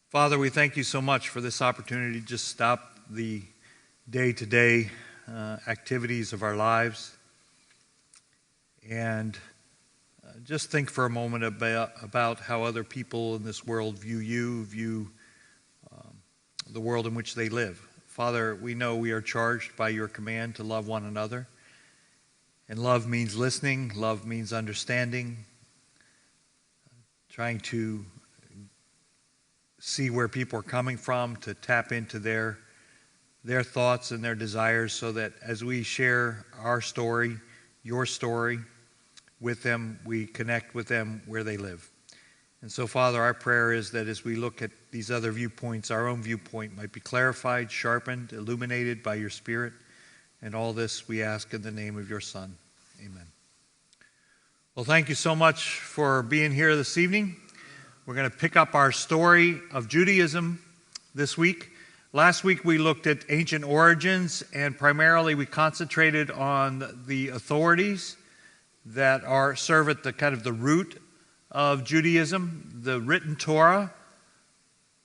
Father, we thank you so much for this opportunity to just stop the day-to-day activities of our lives and just think for a moment about how other people in this world view you, view the world in which they live. Father, we know we are charged by your command to love one another. And love means listening, love means understanding, trying to see where people are coming from, to tap into their thoughts and their desires so that as we share our story, your story with them, we connect with them where they live. And so, Father, our prayer is that as we look at these other viewpoints, our own viewpoint might be clarified, sharpened, illuminated by your Spirit. And all this we ask in the name of your Son. Amen. Well, thank you so much for being here this evening. We're going to pick up our story of Judaism this week. Last week we looked at ancient origins, and primarily we concentrated on the authorities that serve at the root of Judaism, the written Torah.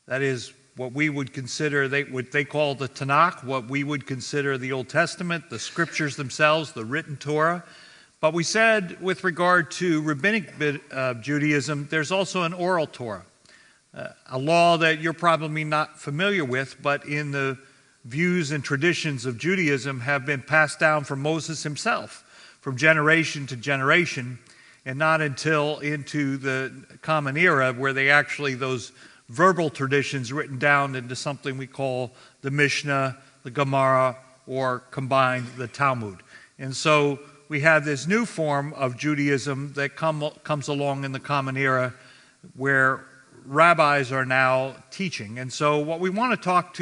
That is what we would consider, what they call the Tanakh, what we would consider the Old Testament, the scriptures themselves, the written Torah. But we said with regard to rabbinic Judaism, there's also an oral Torah, a law that you're probably not familiar with, but in the views and traditions of Judaism have been passed down from Moses himself, from generation to generation, and not until into the Common Era where those verbal traditions written down into something we call the Mishnah, the Gemara, or combined the Talmud. And so we have this new form of Judaism that comes along in the Common Era where rabbis are now teaching. And so what we want to talk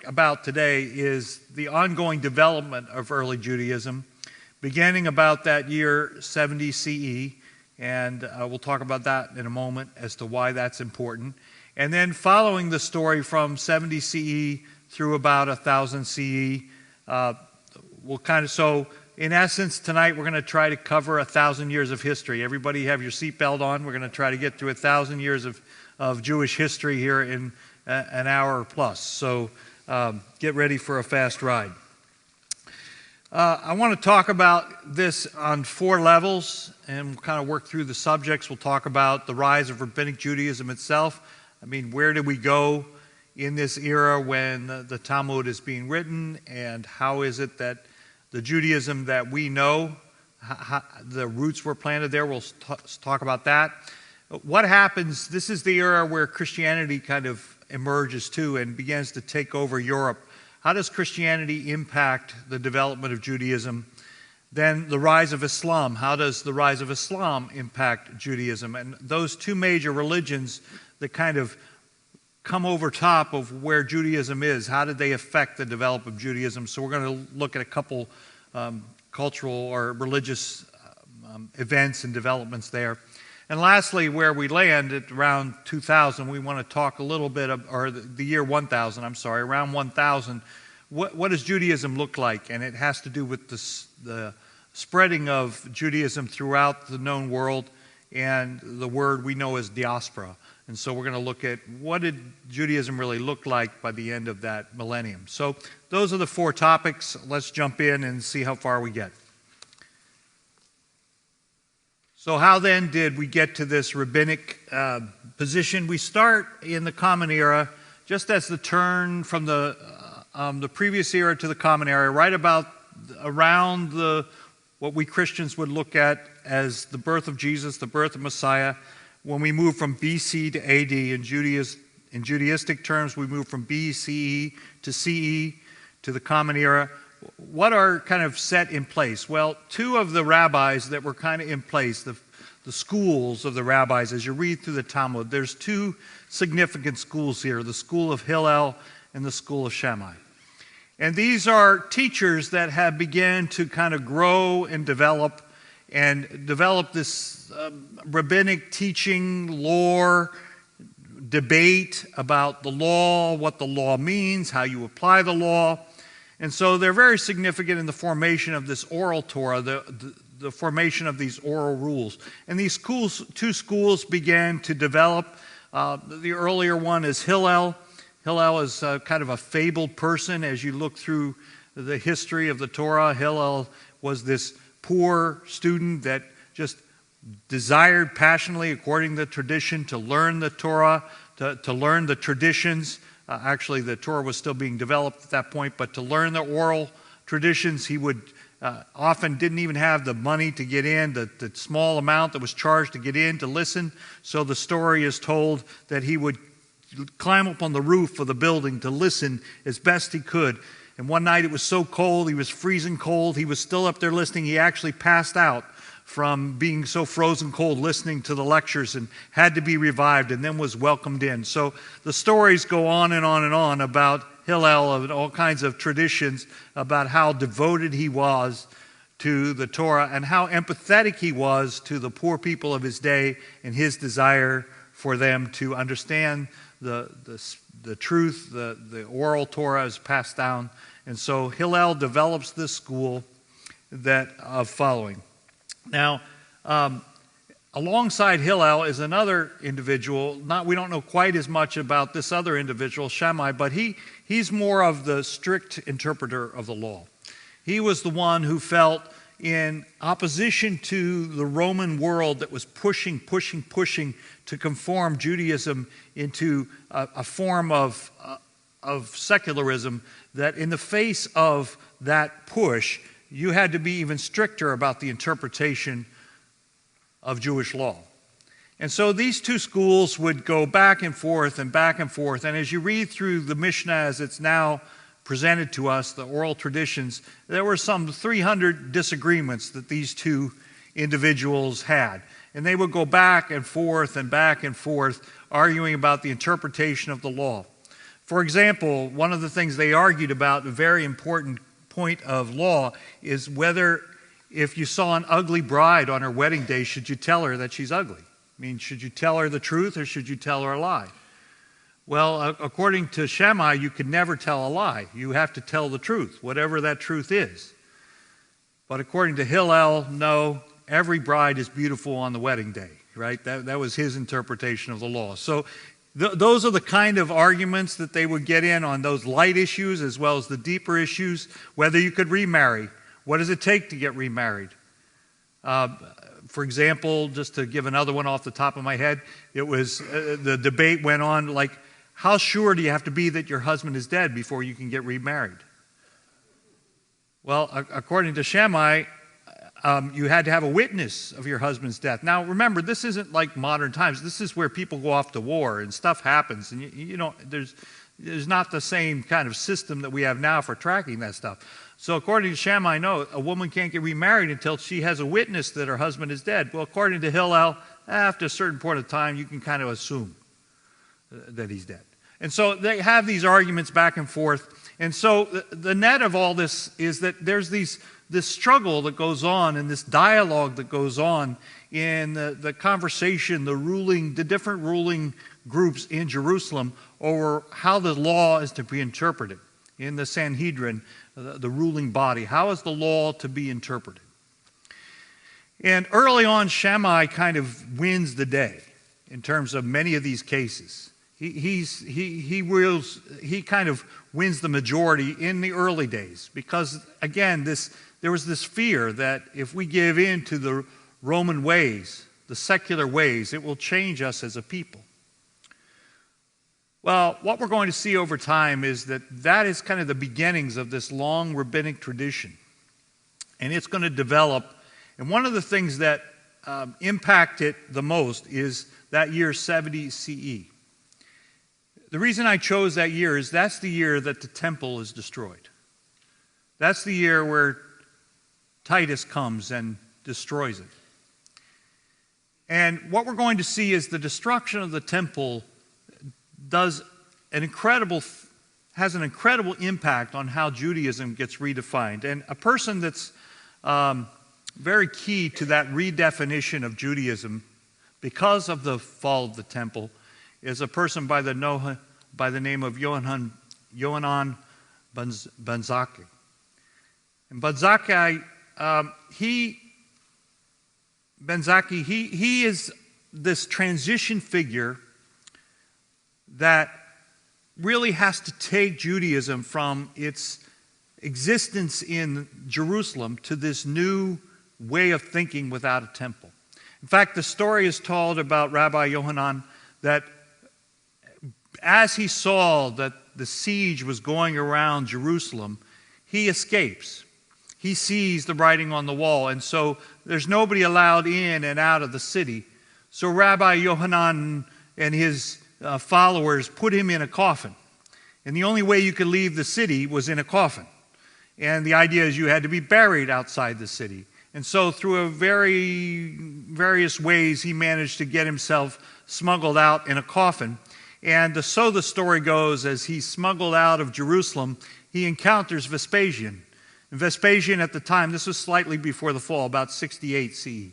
about today is the ongoing development of early Judaism, beginning about that year 70 CE, and we'll talk about that in a moment as to why that's important. And then following the story from 70 CE through about 1000 CE, so in essence tonight we're going to try to cover 1,000 years of history. Everybody have your seatbelt on. We're going to try to get through 1,000 years of Jewish history here in an hour plus. So get ready for a fast ride. I want to talk about this on 4 levels and we'll kind of work through the subjects. We'll talk about the rise of rabbinic Judaism itself. I mean, where did we go in this era when the Talmud is being written, and how is it that the Judaism that we know, the roots were planted there? We'll talk about that. What happens, this is the era where Christianity kind of emerges too and begins to take over Europe. How does Christianity impact the development of Judaism? Then the rise of Islam. How does the rise of Islam impact Judaism? And those 2 major religions that kind of come over top of where Judaism is, how did they affect the development of Judaism? So we're going to look at a couple cultural or religious events and developments there. And lastly, where we land at around 2000, we want to talk a little bit or the year 1000, around 1000. What does Judaism look like? And it has to do with the spreading of Judaism throughout the known world and the word we know as diaspora. And so we're going to look at what did Judaism really look like by the end of that millennium. So those are the 4 topics. Let's jump in and see how far we get. So how then did we get to this rabbinic position? We start in the Common Era, just as the turn from the previous era to the Common Era, right about around what we Christians would look at as the birth of Jesus, the birth of Messiah. When we move from BC to AD, in Judaistic terms, we move from BCE to CE to the Common Era. What are kind of set in place? Well, 2 of the rabbis that were kind of in place, the schools of the rabbis, as you read through the Talmud, there's 2 significant schools here, the school of Hillel and the school of Shammai. And these are teachers that have begun to kind of grow and develop this rabbinic teaching, lore, debate about the law, what the law means, how you apply the law. And so they're very significant in the formation of this oral Torah, the formation of these oral rules. And these 2 schools began to develop The earlier one is Hillel. Hillel is kind of a fabled person as you look through the history of the Torah. Hillel was this poor student that just desired passionately, according to the tradition, to learn the Torah, to learn the traditions. Actually, the Torah was still being developed at that point, but to learn the oral traditions, he would often didn't even have the money to get in, the small amount that was charged to get in to listen. So the story is told that he would climb up on the roof of the building to listen as best he could. And one night it was so cold, he was freezing cold, he was still up there listening. He actually passed out from being so frozen cold listening to the lectures and had to be revived and then was welcomed in. So the stories go on and on and on about Hillel and all kinds of traditions about how devoted he was to the Torah and how empathetic he was to the poor people of his day and his desire for them to understand the truth, the oral Torah is passed down. And so Hillel develops this school of following. Now, alongside Hillel is another individual. We don't know quite as much about this other individual, Shammai, but he's more of the strict interpreter of the law. He was the one who felt in opposition to the Roman world that was pushing to conform Judaism into a form of secularism, that in the face of that push, you had to be even stricter about the interpretation of Jewish law. And so these two schools would go back and forth and back and forth. And as you read through the Mishnah as it's now presented to us, the oral traditions, there were some 300 disagreements that these two individuals had. And they would go back and forth, arguing about the interpretation of the law. For example, one of the things they argued about, a very important point of law, is whether if you saw an ugly bride on her wedding day, should you tell her that she's ugly? I mean, should you tell her the truth or should you tell her a lie? Well, according to Shammai, you could never tell a lie. You have to tell the truth, whatever that truth is. But according to Hillel, no, every bride is beautiful on the wedding day, right? That was his interpretation of the law. So those are the kind of arguments that they would get in on those light issues as well as the deeper issues, whether you could remarry. What does it take to get remarried? For example, just to give another one off the top of my head, it was the debate went on like, how sure do you have to be that your husband is dead before you can get remarried? Well, according to Shammai, you had to have a witness of your husband's death. Now, remember, this isn't like modern times. This is where people go off to war and stuff happens. And, you know, there's not the same kind of system that we have now for tracking that stuff. So according to Shammai, no, a woman can't get remarried until she has a witness that her husband is dead. Well, according to Hillel, after a certain point of time, you can kind of assume that he's dead. And so they have these arguments back and forth. And so the net of all this is that there's this struggle that goes on and this dialogue that goes on in the conversation, the different ruling groups in Jerusalem over how the law is to be interpreted. In the Sanhedrin, the ruling body, how is the law to be interpreted? And early on, Shammai kind of wins the day in terms of many of these cases. He kind of wins the majority in the early days because, again, there was this fear that if we give in to the Roman ways, the secular ways, it will change us as a people. Well, what we're going to see over time is that is kind of the beginnings of this long rabbinic tradition. And it's going to develop. And one of the things that impact it the most is that year 70 CE. The reason I chose that year is that's the year that the temple is destroyed. That's the year where Titus comes and destroys it. And what we're going to see is the destruction of the temple has an incredible impact on how Judaism gets redefined. And a person that's very key to that redefinition of Judaism because of the fall of the temple is a person by the name of Yohanan ben Zakkai. And Ben Zakkai, he is this transition figure that really has to take Judaism from its existence in Jerusalem to this new way of thinking without a temple. In fact, the story is told about Rabbi Yohanan that as he saw that the siege was going around Jerusalem, he escapes. He sees the writing on the wall, and so there's nobody allowed in and out of the city. So Rabbi Yohanan and his followers put him in a coffin. And the only way you could leave the city was in a coffin. And the idea is you had to be buried outside the city. And so through various ways, he managed to get himself smuggled out in a coffin. And so the story goes, as he's smuggled out of Jerusalem, he encounters Vespasian. And Vespasian at the time, this was slightly before the fall, about 68 CE.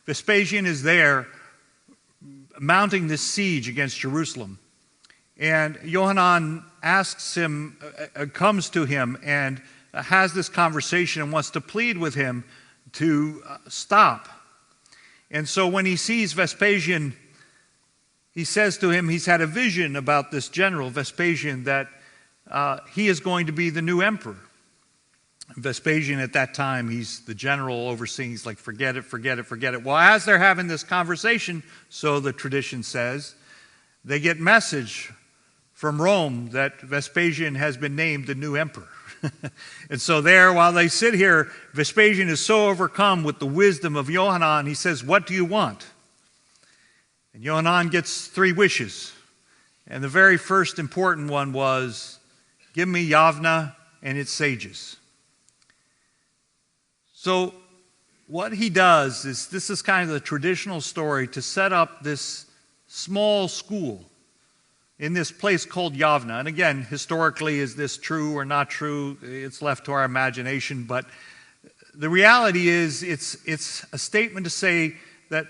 Vespasian is there mounting this siege against Jerusalem. And Yohanan comes to him and has this conversation and wants to plead with him to stop. And so when he sees Vespasian, he says to him, he's had a vision about this general, Vespasian, that he is going to be the new emperor. Vespasian at that time, he's the general overseeing, he's like, forget it, forget it, forget it. Well, as they're having this conversation, so the tradition says, they get message from Rome that Vespasian has been named the new emperor. And so there, while they sit here, Vespasian is so overcome with the wisdom of Yohanan, he says, what do you want? And Yohanan gets 3 wishes. And the very first important one was, give me Yavna and its sages. So what he does is, this is kind of the traditional story, to set up this small school in this place called Yavna. And again, historically, is this true or not true? It's left to our imagination. But the reality is, it's a statement to say that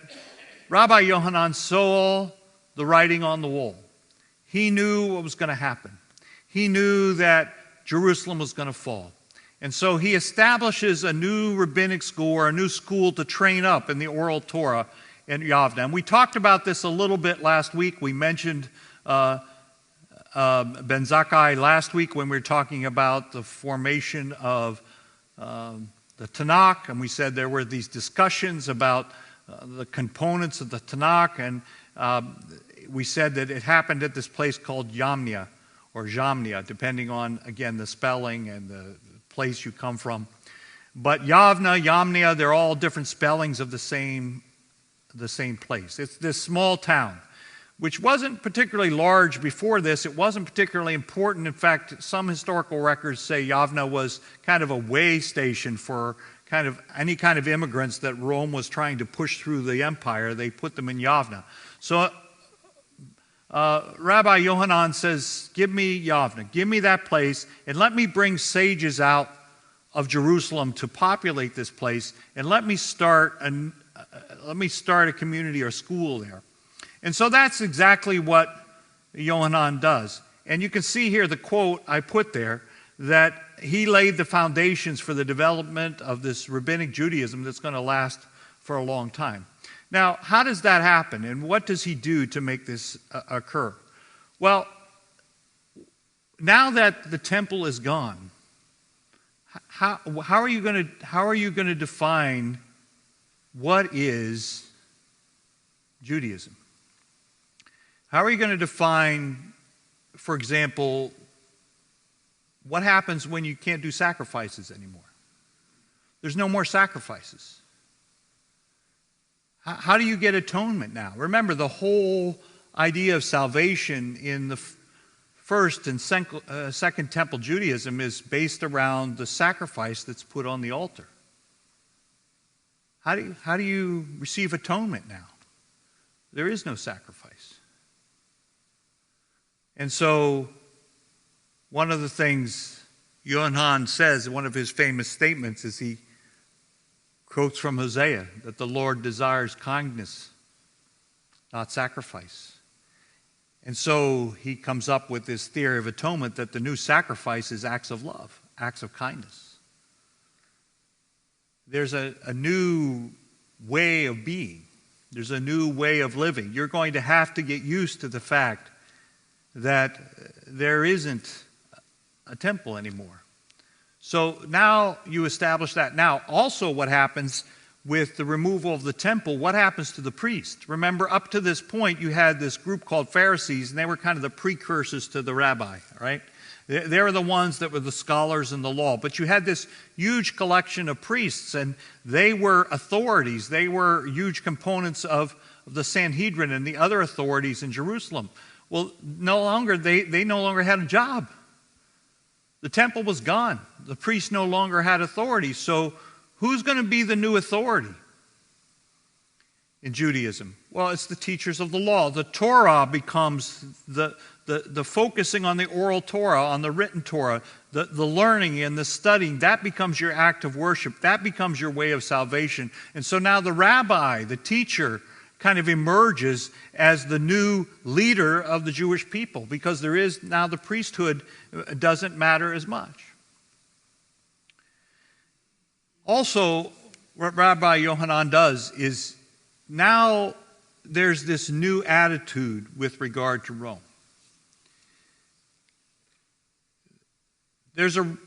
Rabbi Yohanan saw the writing on the wall. He knew what was going to happen. He knew that Jerusalem was going to fall. And so he establishes a new rabbinic school, or a new school to train up in the oral Torah in Yavna. And we talked about this a little bit last week. We mentioned Ben Zakkai last week when we were talking about the formation of the Tanakh, and we said there were these discussions about the components of the Tanakh, and we said that it happened at this place called Yamnia, or Jamnia, depending on, again, the spelling and the place you come from. But Yavna, Yamnia, they're all different spellings of the same place. It's this small town, which wasn't particularly large before this. It wasn't particularly important. In fact, some historical records say Yavna was kind of a way station for kind of any kind of immigrants that Rome was trying to push through the empire. They put them in Yavna. So Rabbi Yohanan says, give me Yavna, give me that place, and let me bring sages out of Jerusalem to populate this place, and let me start a community or school there. And so that's exactly what Yohanan does. And you can see here the quote I put there, that he laid the foundations for the development of this rabbinic Judaism that's going to last for a long time. Now, how does that happen, and what does he do to make this occur? Well, now that the temple is gone, how are you going to define what is Judaism? How are you going to define, for example, what happens when you can't do sacrifices anymore? There's no more sacrifices. How do you get atonement now? Remember, the whole idea of salvation in the first and second temple Judaism is based around the sacrifice that's put on the altar. How do you receive atonement now? There is no sacrifice. And so one of the things Yohanan says, one of his famous statements, is he quotes from Hosea that the Lord desires kindness, not sacrifice. And so he comes up with this theory of atonement, that the new sacrifice is acts of love, acts of kindness. There's a new way of being. There's a new way of living. You're going to have to get used to the fact that there isn't a temple anymore. So now you establish that. Now, also what happens with the removal of the temple, what happens to the priest? Remember, up to this point, you had this group called Pharisees, and they were kind of the precursors to the rabbi, right? They were the ones that were the scholars in the law. But you had this huge collection of priests, and they were authorities. They were huge components of the Sanhedrin and the other authorities in Jerusalem. Well, they no longer had a job. The temple was gone. The priests no longer had authority. So who's going to be the new authority in Judaism? Well, it's the teachers of the law. The Torah becomes the focusing on the oral Torah, on the written Torah, the learning and the studying. That becomes your act of worship. That becomes your way of salvation. And so now the rabbi, the teacher, kind of emerges as the new leader of the Jewish people, because there is now the priesthood doesn't matter as much. Also, what Rabbi Yohanan does is now there's this new attitude with regard to Rome. There's a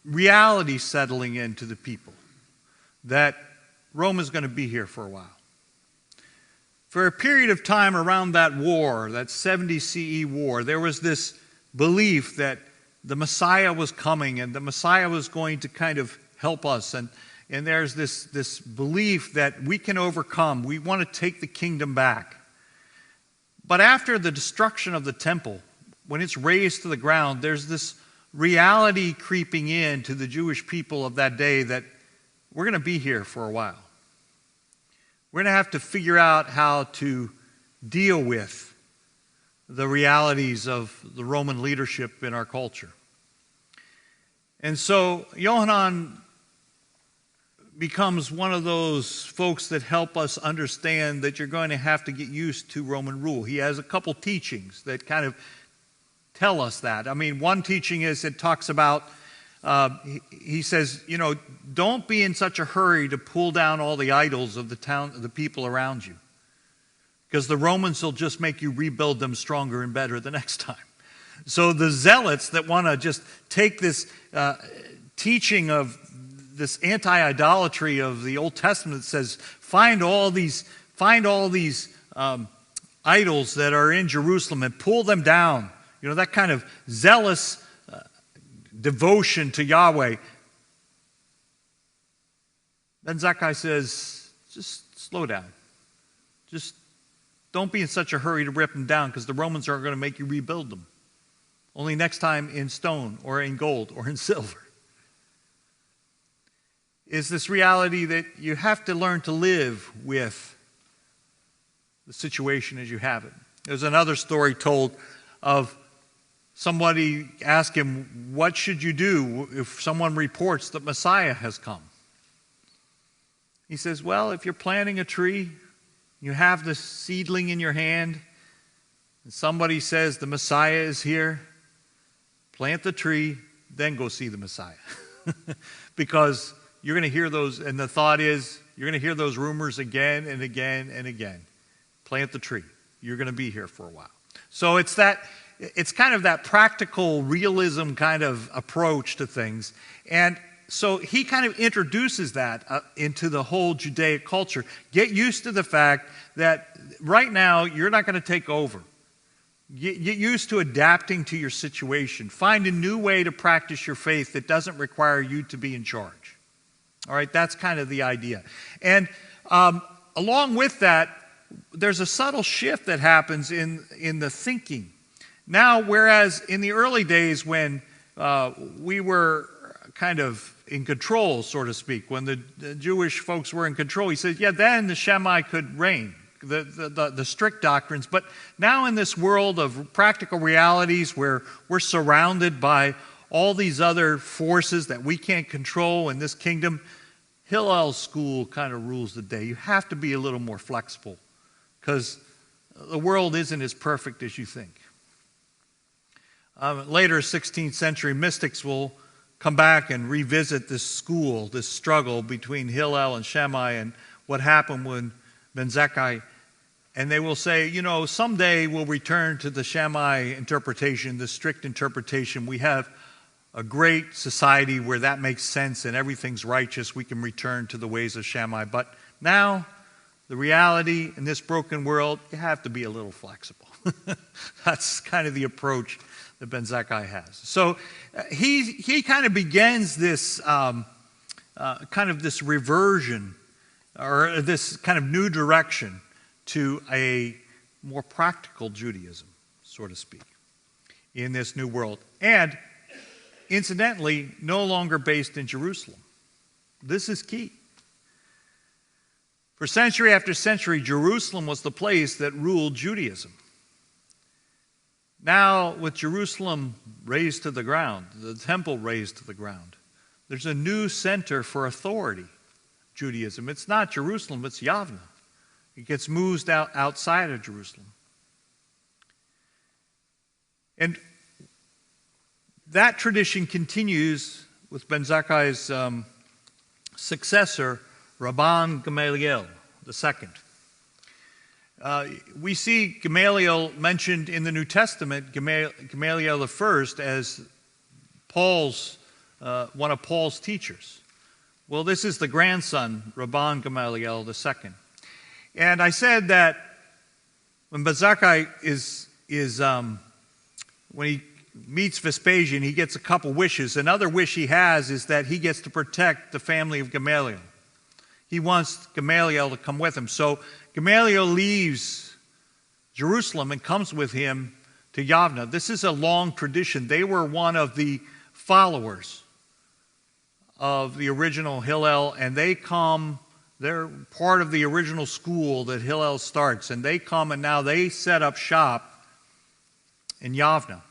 reality settling into the people that Rome is going to be here for a while. For a period of time around that war, that 70 CE war, there was this belief that the Messiah was coming and the Messiah was going to kind of help us. And there's this belief that we can overcome. We want to take the kingdom back. But after the destruction of the temple, when it's razed to the ground, there's this reality creeping in to the Jewish people of that day that we're going to be here for a while. We're going to have to figure out how to deal with the realities of the Roman leadership in our culture. And so Yohanan becomes one of those folks that help us understand that you're going to have to get used to Roman rule. He has a couple teachings that kind of tell us that. I mean, one teaching is it talks about, he says, don't be in such a hurry to pull down all the idols of the people around you, because the Romans will just make you rebuild them stronger and better the next time. So the zealots that want to just take this teaching of this anti-idolatry of the Old Testament that says find all these idols that are in Jerusalem and pull them down. That kind of zealous devotion to Yahweh. Then Zakkai says, just slow down. Just don't be in such a hurry to rip them down, because the Romans aren't going to make you rebuild them. Only next time in stone or in gold or in silver. Is this reality that you have to learn to live with the situation as you have it. There's another story told of somebody asked him, what should you do if someone reports that Messiah has come? He says, well, if you're planting a tree, you have the seedling in your hand, and somebody says the Messiah is here, plant the tree, then go see the Messiah. Because you're going to hear those, and the thought is, you're going to hear those rumors again and again and again. Plant the tree. You're going to be here for a while. So it's kind of that practical realism kind of approach to things. And so he kind of introduces that into the whole Judaic culture. Get used to the fact that right now you're not going to take over. Get used to adapting to your situation. Find a new way to practice your faith that doesn't require you to be in charge. All right, that's kind of the idea. And along with that, there's a subtle shift that happens in the thinking. Now, whereas in the early days when we were kind of in control, so to speak, when the Jewish folks were in control, he said, yeah, then the Shammai could reign, the strict doctrines. But now in this world of practical realities where we're surrounded by all these other forces that we can't control in this kingdom, Hillel's school kind of rules the day. You have to be a little more flexible because the world isn't as perfect as you think. Later 16th century mystics will come back and revisit this school, this struggle between Hillel and Shammai and what happened when Ben Zakkai And they will say, you know, someday we'll return to the Shammai interpretation, the strict interpretation. We have a great society where that makes sense and everything's righteous. We can return to the ways of Shammai. But now, the reality in this broken world, you have to be a little flexible. That's kind of the approach that Ben Zakkai has. So he kind of begins this kind of this reversion or this kind of new direction to a more practical Judaism, so to speak, in this new world. And incidentally, no longer based in Jerusalem. This is key. For century after century, Jerusalem was the place that ruled Judaism. Now, with Jerusalem razed to the ground, the temple razed to the ground, there's a new center for authority, Judaism. It's not Jerusalem, it's Yavna. It gets moved outside of Jerusalem. And that tradition continues with Ben Zakkai's successor, Rabban Gamaliel II. We see Gamaliel mentioned in the New Testament, Gamaliel I, as one of Paul's teachers. Well, this is the grandson, Rabban Gamaliel II. And I said that when Ben Zakkai when he meets Vespasian, he gets a couple wishes. Another wish he has is that he gets to protect the family of Gamaliel. He wants Gamaliel to come with him. So Gamaliel leaves Jerusalem and comes with him to Yavna. This is a long tradition. They were one of the followers of the original Hillel, and they're part of the original school that Hillel starts, and they come and now they set up shop in Yavna.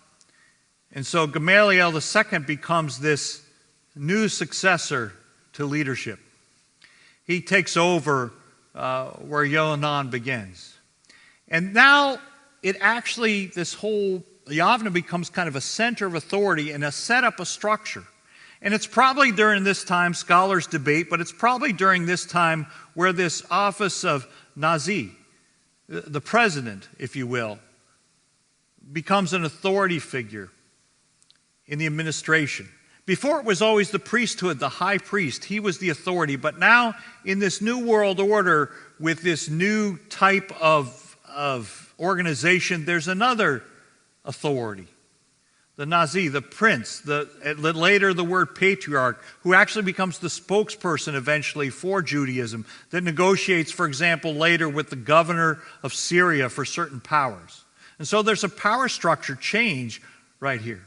And so Gamaliel II becomes this new successor to leadership. He takes over where Yohanan begins. And now this whole Yavna becomes kind of a center of authority and a setup, a structure. And it's probably during this time, scholars debate, but it's probably during this time where this office of Nazi, the president, if you will, becomes an authority figure in the administration. Before it was always the priesthood, the high priest. He was the authority. But now in this new world order with this new type of organization, there's another authority. The Nazi, the prince, later the word patriarch, who actually becomes the spokesperson eventually for Judaism, that negotiates, for example, later with the governor of Syria for certain powers. And so there's a power structure change right here.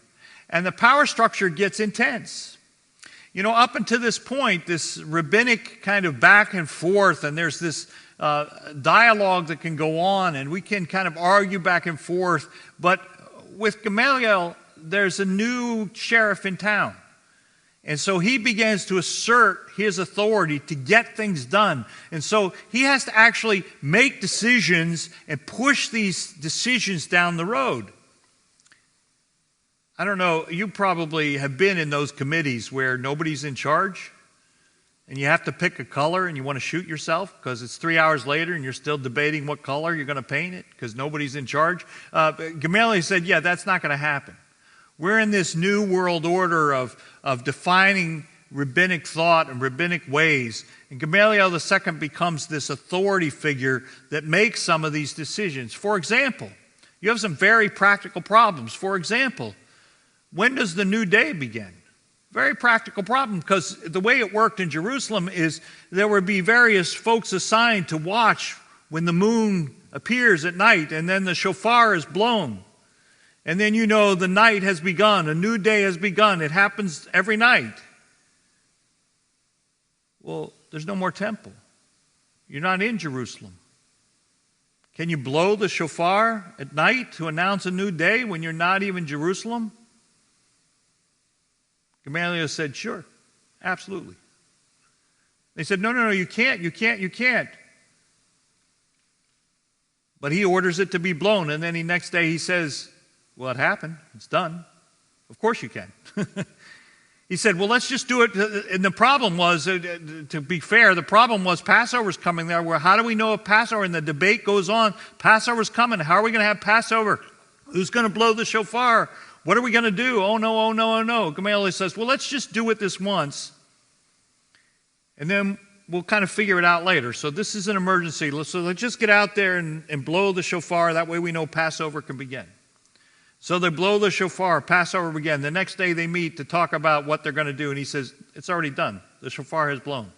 And the power structure gets intense. You know, up until this point, this rabbinic kind of back and forth, and there's this dialogue that can go on, and we can kind of argue back and forth. But with Gamaliel, there's a new sheriff in town. And so he begins to assert his authority to get things done. And so he has to actually make decisions and push these decisions down the road. I don't know, you probably have been in those committees where nobody's in charge and you have to pick a color and you want to shoot yourself because it's 3 hours later and you're still debating what color you're going to paint it because nobody's in charge. Gamaliel said, yeah, that's not going to happen. We're in this new world order of defining rabbinic thought and rabbinic ways. And Gamaliel II becomes this authority figure that makes some of these decisions. For example, you have some very practical problems. For example, when does the new day begin? Very practical problem, because the way it worked in Jerusalem is there would be various folks assigned to watch when the moon appears at night and then the shofar is blown. And then you know the night has begun, a new day has begun. It happens every night. Well, there's no more temple. You're not in Jerusalem. Can you blow the shofar at night to announce a new day when you're not even in Jerusalem? Gamaliel said, sure, absolutely. They said, no, you can't. But he orders it to be blown, and then the next day he says, well, it happened, it's done. Of course you can. He said, well, let's just do it. And the problem was, to be fair, the problem was Passover's coming there. Well, how do we know if Passover? And the debate goes on. Passover's coming. How are we going to have Passover? Who's going to blow the shofar? What are we going to do? Oh, no, oh, no, oh, no. Gamaliel says, well, let's just do it this once. And then we'll kind of figure it out later. So this is an emergency. So let's just get out there and blow the shofar. That way we know Passover can begin. So they blow the shofar, Passover began. The next day they meet to talk about what they're going to do. And he says, it's already done. The shofar has blown.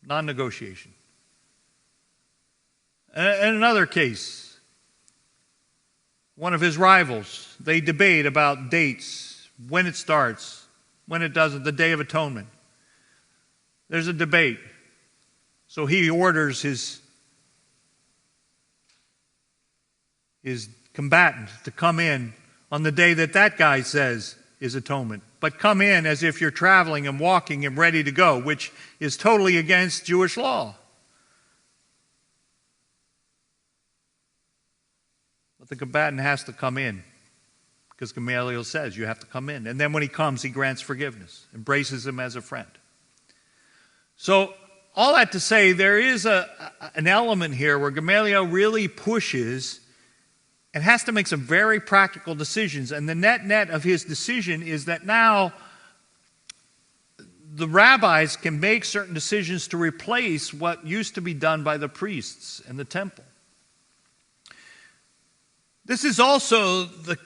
Non-negotiation. And another case, one of his rivals, they debate about dates, when it starts, when it doesn't, the Day of Atonement. There's a debate. So he orders his combatant to come in on the day that guy says is atonement. But come in as if you're traveling and walking and ready to go, which is totally against Jewish law. But the combatant has to come in because Gamaliel says you have to come in. And then when he comes, he grants forgiveness, embraces him as a friend. So all that to say, there is an element here where Gamaliel really pushes and has to make some very practical decisions. And the net of his decision is that now the rabbis can make certain decisions to replace what used to be done by the priests in the temple. This is also the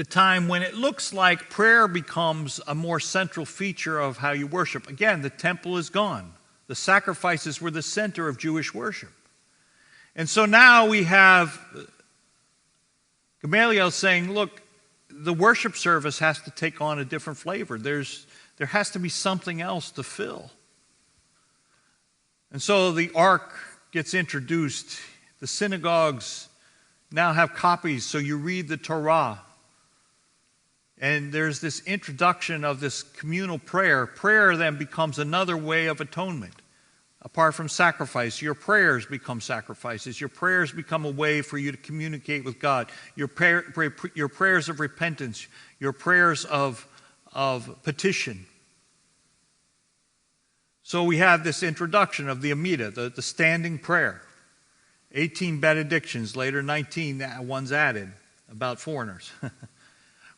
time when it looks like prayer becomes a more central feature of how you worship. Again, the temple is gone. The sacrifices were the center of Jewish worship. And so now we have Gamaliel saying, look, the worship service has to take on a different flavor. There has to be something else to fill. And so the ark gets introduced. The synagogues now have copies, so you read the Torah. And there's this introduction of this communal prayer. Prayer then becomes another way of atonement. Apart from sacrifice, your prayers become sacrifices. Your prayers become a way for you to communicate with God. Your prayers of repentance, your prayers of petition. So we have this introduction of the Amidah, the standing prayer. 18 benedictions, later 19 ones added about foreigners.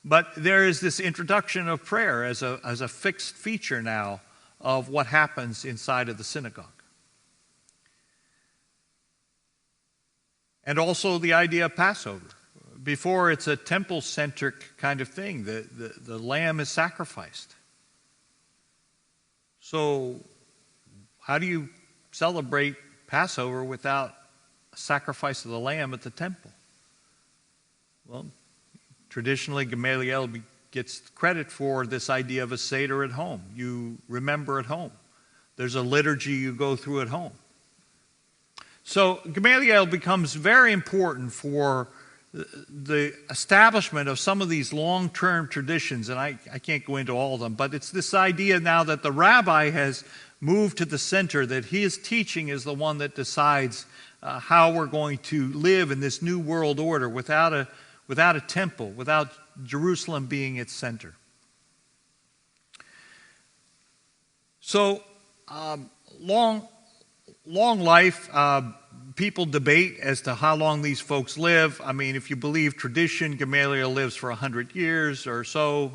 But there is this introduction of prayer as a fixed feature now of what happens inside of the synagogue. And also the idea of Passover. Before, it's a temple-centric kind of thing. The lamb is sacrificed. So how do you celebrate Passover without a sacrifice of the lamb at the temple? Well, traditionally, Gamaliel gets credit for this idea of a Seder at home. You remember at home. There's a liturgy you go through at home. So Gamaliel becomes very important for the establishment of some of these long-term traditions, and I can't go into all of them, but it's this idea now that the rabbi has moved to the center, that his teaching is the one that decides how we're going to live in this new world order without a temple, without Jerusalem being its center. So, long life. People debate as to how long these folks live. I mean, if you believe tradition, Gamaliel lives for 100 years or so,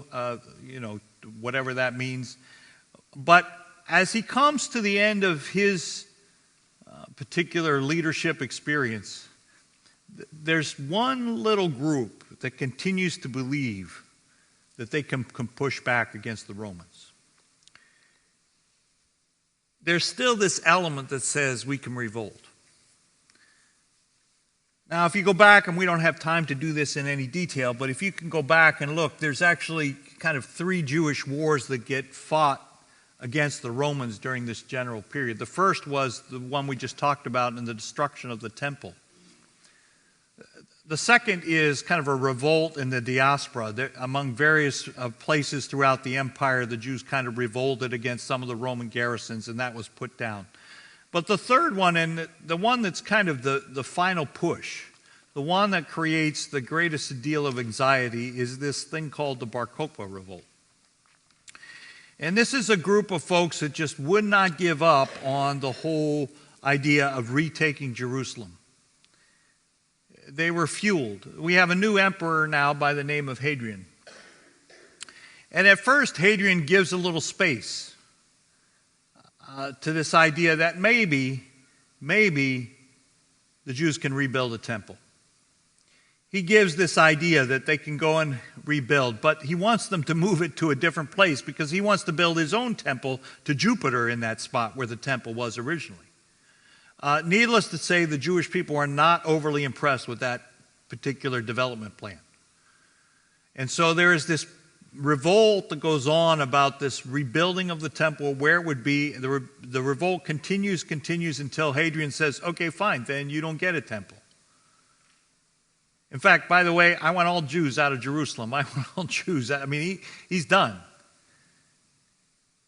whatever that means. But as he comes to the end of his particular leadership experience, there's one little group that continues to believe that they can push back against the Romans. There's still this element that says we can revolt. Now, if you go back, and we don't have time to do this in any detail, but if you can go back and look, there's actually kind of 3 Jewish wars that get fought against the Romans during this general period. The first was the one we just talked about in the destruction of the temple. The second is kind of a revolt in the diaspora. Among various places throughout the empire, the Jews kind of revolted against some of the Roman garrisons, and that was put down. But the third one, and the one that's kind of the final push, the one that creates the greatest deal of anxiety, is this thing called the Bar Kokhba revolt. And this is a group of folks that just would not give up on the whole idea of retaking Jerusalem. They were fueled. We have a new emperor now by the name of Hadrian. And at first, Hadrian gives a little space to this idea that maybe the Jews can rebuild a temple. He gives this idea that they can go and rebuild, but he wants them to move it to a different place because he wants to build his own temple to Jupiter in that spot where the temple was originally. Needless to say, the Jewish people are not overly impressed with that particular development plan. And so there is this revolt that goes on about this rebuilding of the temple, where it would be. The revolt continues until Hadrian says, okay, fine, then you don't get a temple. In fact, by the way, I want all Jews out of Jerusalem. I want all Jews. I mean, he's done.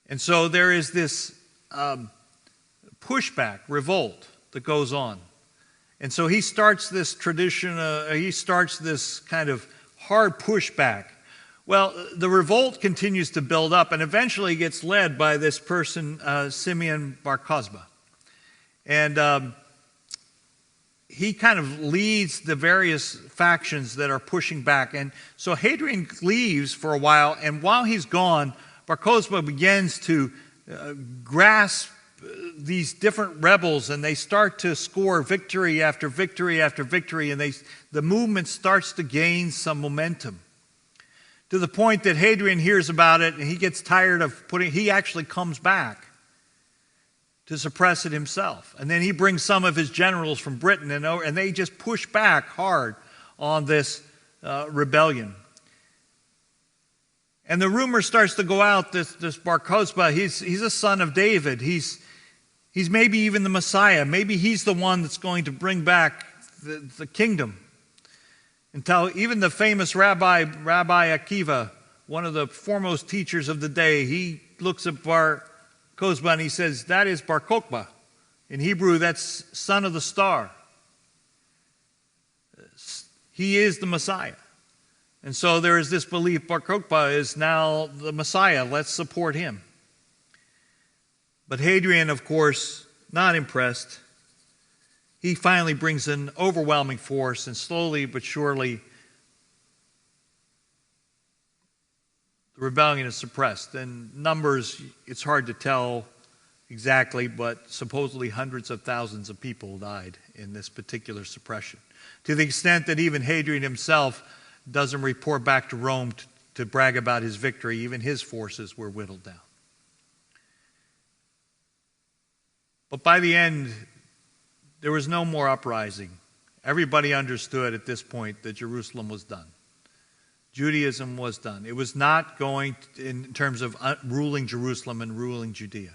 And so there is this pushback, revolt that goes on. And so he starts this tradition, he starts this kind of hard pushback. Well, the revolt continues to build up and eventually gets led by this person, Simeon Bar Kokhba. And he kind of leads the various factions that are pushing back. And so Hadrian leaves for a while, and while he's gone, Bar Kokhba begins to grasp these different rebels, and they start to score victory after victory after victory, and the movement starts to gain some momentum. To the point that Hadrian hears about it, and he gets tired of he actually comes back to suppress it himself. And then he brings some of his generals from Britain, and they just push back hard on this rebellion. And the rumor starts to go out, this Bar Kokhba, he's a son of David. He's maybe even the Messiah. Maybe he's the one that's going to bring back the kingdom. Until even the famous Rabbi Akiva, one of the foremost teachers of the day, he looks at Bar Kokhba and he says, that is Bar Kokhba. In Hebrew, that's son of the star. He is the Messiah. And so there is this belief Bar Kokhba is now the Messiah. Let's support him. But Hadrian, of course, not impressed. He finally brings an overwhelming force, and slowly but surely the rebellion is suppressed. And numbers, it's hard to tell exactly, but supposedly hundreds of thousands of people died in this particular suppression. To the extent that even Hadrian himself doesn't report back to Rome to brag about his victory. Even his forces were whittled down. But by the end, there was no more uprising. Everybody understood at this point that Jerusalem was done. Judaism was done. It was not going in terms of ruling Jerusalem and ruling Judea.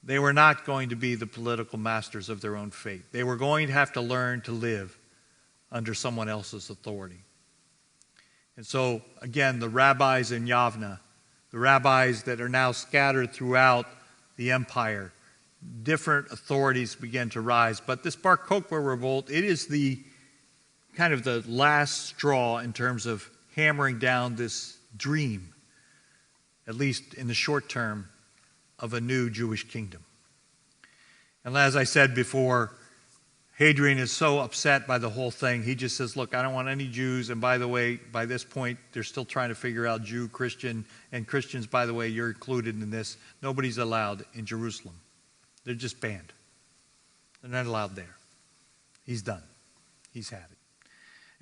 They were not going to be the political masters of their own fate. They were going to have to learn to live under someone else's authority. And so, again, the rabbis in Yavna, the rabbis that are now scattered throughout the empire, different authorities began to rise. But this Bar Kokhba revolt, it is the kind of the last straw in terms of hammering down this dream, at least in the short term, of a new Jewish kingdom. And as I said before, Hadrian is so upset by the whole thing, he just says, look, I don't want any Jews. And by the way, by this point, they're still trying to figure out Jew, Christian, and Christians, by the way, you're included in this. Nobody's allowed in Jerusalem. They're just banned. They're not allowed there. He's done. He's had it.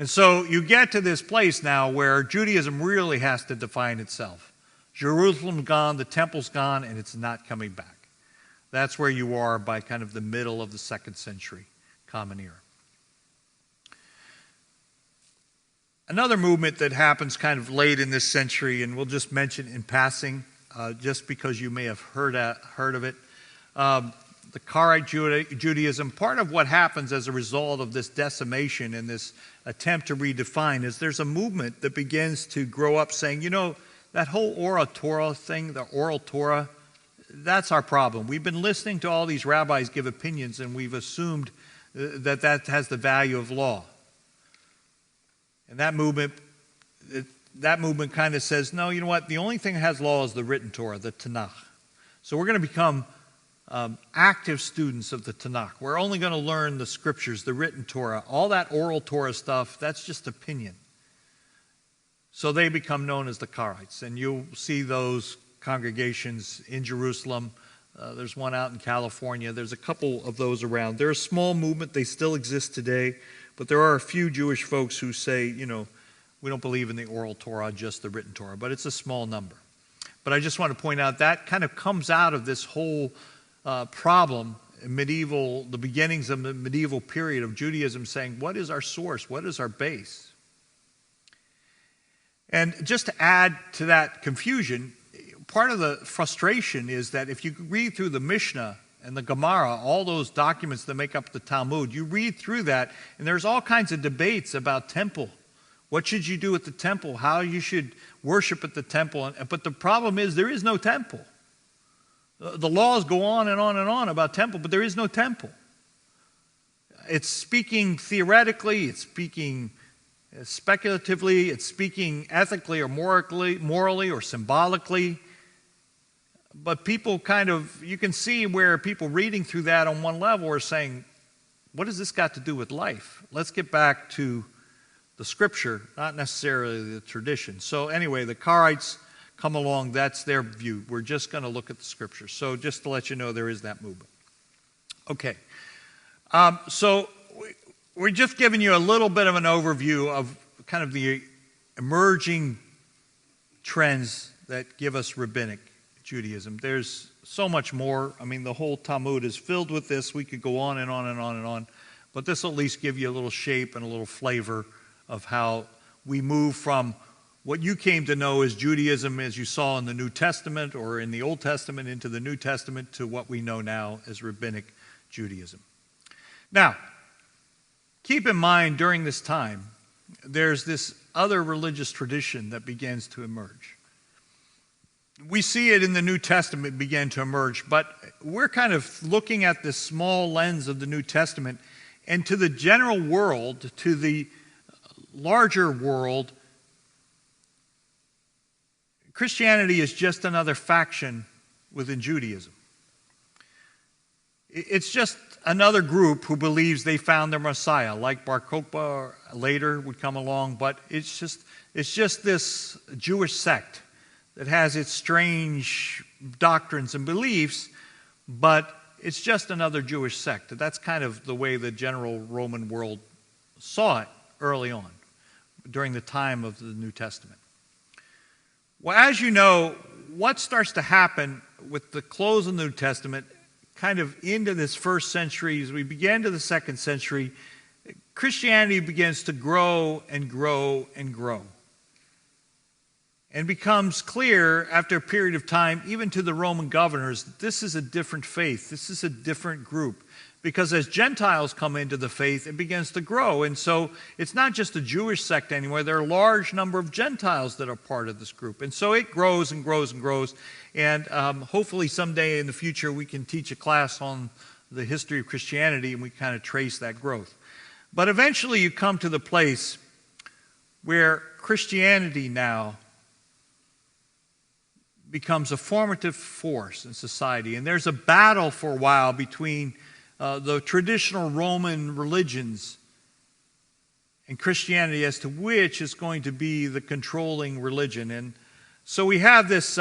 And so you get to this place now where Judaism really has to define itself. Jerusalem's gone, the temple's gone, and it's not coming back. That's where you are by kind of the middle of the 2nd century Common Era. Another movement that happens kind of late in this century, and we'll just mention in passing, just because you may have heard of it, the Karaite Judaism. Part of what happens as a result of this decimation and this attempt to redefine is there's a movement that begins to grow up saying, you know, that whole oral Torah thing, the oral Torah, that's our problem. We've been listening to all these rabbis give opinions, and we've assumed that has the value of law. And that movement, that movement kind of says, no, you know what? The only thing that has law is the written Torah, the Tanakh. So we're going to become active students of the Tanakh. We're only going to learn the scriptures, the written Torah. All that oral Torah stuff, that's just opinion. So they become known as the Karaites. And you'll see those congregations in Jerusalem. There's one out in California. There's a couple of those around. They're a small movement. They still exist today. But there are a few Jewish folks who say, you know, we don't believe in the oral Torah, just the written Torah. But it's a small number. But I just want to point out that kind of comes out of this whole problem in the beginnings of the medieval period of Judaism, saying, what is our source? What is our base? And just to add to that confusion, part of the frustration is that if you read through the Mishnah and the Gemara, all those documents that make up the Talmud, you read through that, and there's all kinds of debates about temple. What should you do at the temple? How you should worship at the temple? But the problem is there is no temple. The laws go on and on and on about temple, but there is no temple. It's speaking theoretically, it's speaking speculatively, it's speaking ethically or morally or symbolically. But people you can see where people reading through that on one level are saying, what has this got to do with life? Let's get back to the scripture, not necessarily the tradition. So anyway, the Karaites come along, that's their view. We're just going to look at the scripture. So just to let you know, there is that movement. Okay. So we're just giving you a little bit of an overview of kind of the emerging trends that give us rabbinic Judaism. There's so much more. I mean, the whole Talmud is filled with this. We could go on and on and on and on. But this will at least give you a little shape and a little flavor of how we move from what you came to know as Judaism, as you saw in the New Testament or in the Old Testament, into the New Testament, to what we know now as rabbinic Judaism. Now, keep in mind during this time, there's this other religious tradition that begins to emerge. We see it in the New Testament begin to emerge, but we're kind of looking at this small lens of the New Testament, and to the general world, to the larger world, Christianity is just another faction within Judaism. It's just another group who believes they found their Messiah, like Bar Kokhba later would come along, but it's just this Jewish sect that has its strange doctrines and beliefs, but it's just another Jewish sect. That's kind of the way the general Roman world saw it early on, during the time of the New Testament. Well, as you know, what starts to happen with the close of the New Testament, kind of into this first century, as we begin to the second century, Christianity begins to grow and grow and grow. And becomes clear after a period of time, even to the Roman governors, that this is a different faith. This is a different group. Because as Gentiles come into the faith, it begins to grow. And so it's not just a Jewish sect anymore. There are a large number of Gentiles that are part of this group. And so it grows and grows and grows. And hopefully someday in the future we can teach a class on the history of Christianity and we kind of trace that growth. But eventually you come to the place where Christianity now becomes a formative force in society. And there's a battle for a while between the traditional Roman religions and Christianity as to which is going to be the controlling religion. And so we have this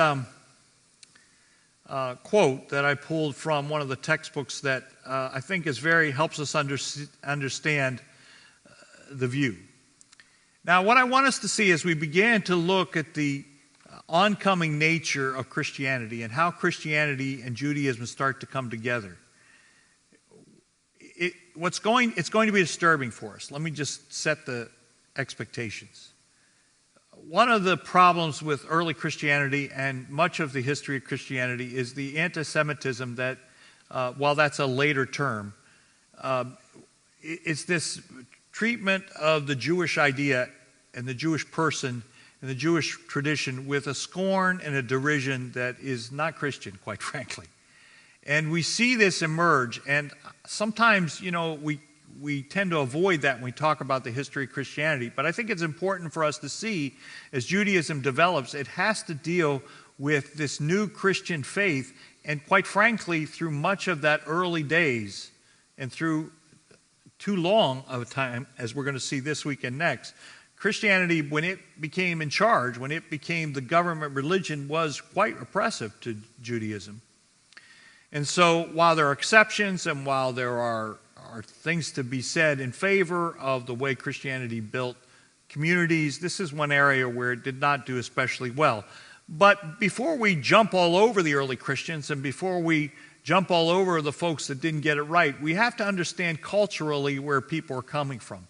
quote that I pulled from one of the textbooks that I think helps us understand the view. Now, what I want us to see as we begin to look at the oncoming nature of Christianity and how Christianity and Judaism start to come together, it's going to be disturbing for us. Let me just set the expectations. One of the problems with early Christianity and much of the history of Christianity is the anti-Semitism that, while that's a later term, it's this treatment of the Jewish idea and the Jewish person and the Jewish tradition with a scorn and a derision that is not Christian, quite frankly. And we see this emerge, and sometimes, we we tend to avoid that when we talk about the history of Christianity. But I think it's important for us to see, as Judaism develops, it has to deal with this new Christian faith. And quite frankly, through much of that early days and through too long of a time, as we're going to see this week and next, Christianity, when it became in charge, when it became the government religion, was quite oppressive to Judaism. And so while there are exceptions and while there are things to be said in favor of the way Christianity built communities, this is one area where it did not do especially well. But before we jump all over the early Christians and before we jump all over the folks that didn't get it right, we have to understand culturally where people are coming from.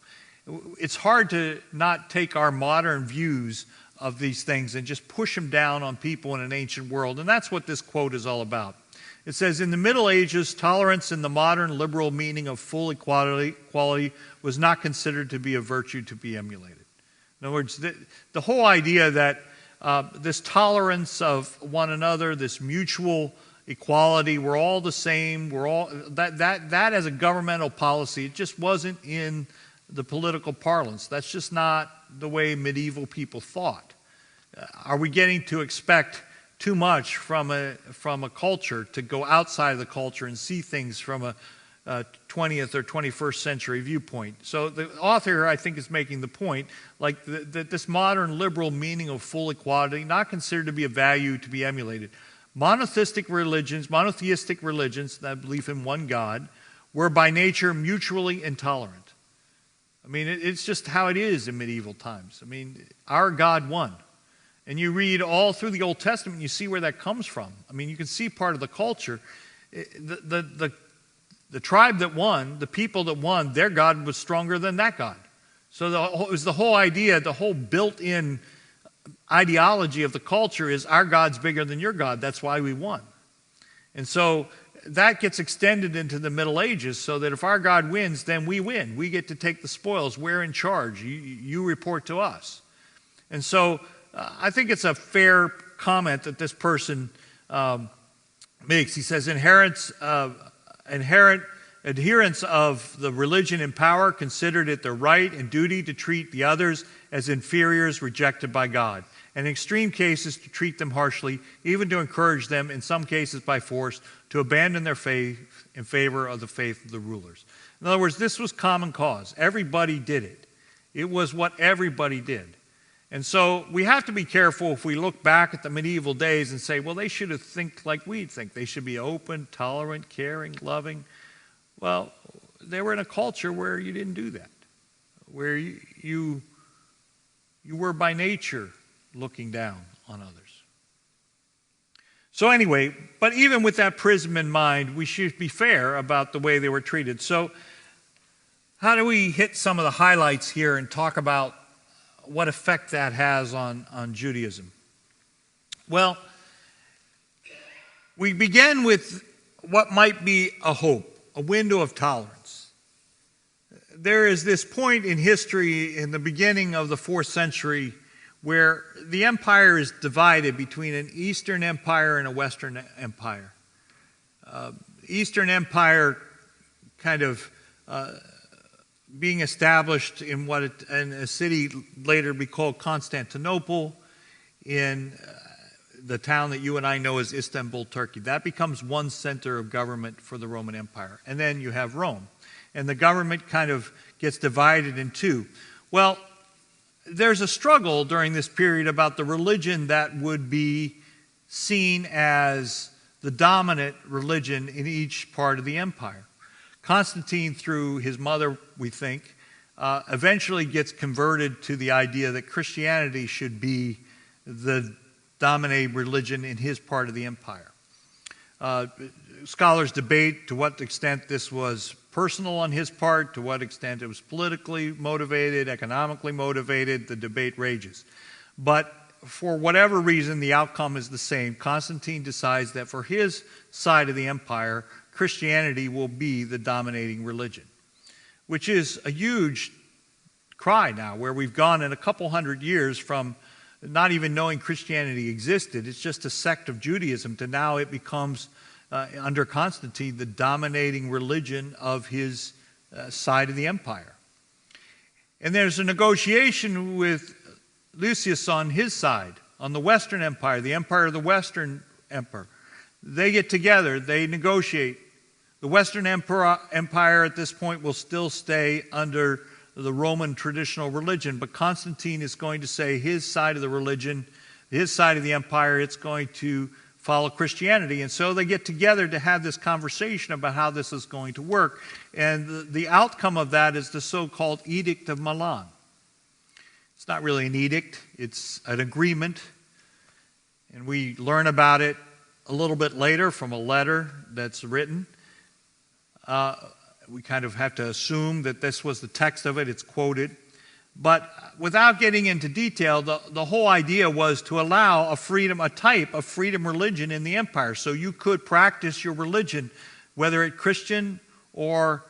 It's hard to not take our modern views of these things and just push them down on people in an ancient world. And that's what this quote is all about. It says, in the Middle Ages, tolerance in the modern liberal meaning of full equality was not considered to be a virtue to be emulated. In other words, the whole idea that this tolerance of one another, this mutual equality, we're all the same, we're all that as a governmental policy, it just wasn't in the political parlance. That's just not the way medieval people thought. Are we getting to expect too much from a culture to go outside of the culture and see things from a 20th or 21st century viewpoint? So the author, I think, is making the point, like that this modern liberal meaning of full equality, not considered to be a value to be emulated. Monotheistic religions that believe in one God, were by nature mutually intolerant. I mean, it's just how it is in medieval times. I mean, our God won. And you read all through the Old Testament, and you see where that comes from. I mean, you can see part of the culture. The tribe that won, the people that won, their God was stronger than that God. So it was the whole idea, the whole built-in ideology of the culture is our God's bigger than your God. That's why we won. And so that gets extended into the Middle Ages so that if our God wins, then we win. We get to take the spoils. We're in charge. You report to us. And so I think it's a fair comment that this person makes. He says, inherent adherents of the religion in power considered it their right and duty to treat the others as inferiors rejected by God, and in extreme cases to treat them harshly, even to encourage them, in some cases by force, to abandon their faith in favor of the faith of the rulers. In other words, this was common cause. Everybody did it. It was what everybody did. And so we have to be careful if we look back at the medieval days and say, well, they should have think like we think. They should be open, tolerant, caring, loving. Well, they were in a culture where you didn't do that, where you were by nature looking down on others. So anyway, but even with that prism in mind, we should be fair about the way they were treated. So how do we hit some of the highlights here and talk about what effect that has on Judaism? Well, we begin with what might be a hope, a window of tolerance. There is this point in history in the beginning of the 4th century where the empire is divided between an Eastern Empire and a Western Empire. Eastern Empire kind of being established in in a city later be called Constantinople, in the town that you and I know as Istanbul, Turkey. That becomes one center of government for the Roman Empire. And then you have Rome. And the government kind of gets divided in two. Well, there's a struggle during this period about the religion that would be seen as the dominant religion in each part of the empire. Constantine, through his mother, we think, eventually gets converted to the idea that Christianity should be the dominating religion in his part of the empire. Scholars debate to what extent this was personal on his part, to what extent it was politically motivated, economically motivated. The debate rages. But for whatever reason, the outcome is the same. Constantine decides that for his side of the empire, Christianity will be the dominating religion, which is a huge cry now, where we've gone in a couple hundred years from not even knowing Christianity existed. It's just a sect of Judaism, to now it becomes, under Constantine, the dominating religion of his side of the empire. And there's a negotiation with Lucius on his side, on the Western Empire, the empire of the Western Emperor. They get together, they negotiate. The Western Empire at this point will still stay under the Roman traditional religion, but Constantine is going to say his side of the religion, his side of the empire, it's going to follow Christianity. And so they get together to have this conversation about how this is going to work. And the outcome of that is the so-called Edict of Milan. It's not really an edict, it's an agreement. And we learn about it a little bit later from a letter that's written. We kind of have to assume that this was the text of it, it's quoted. But without getting into detail, the whole idea was to allow a type of freedom religion in the empire. So you could practice your religion, whether it's Christian or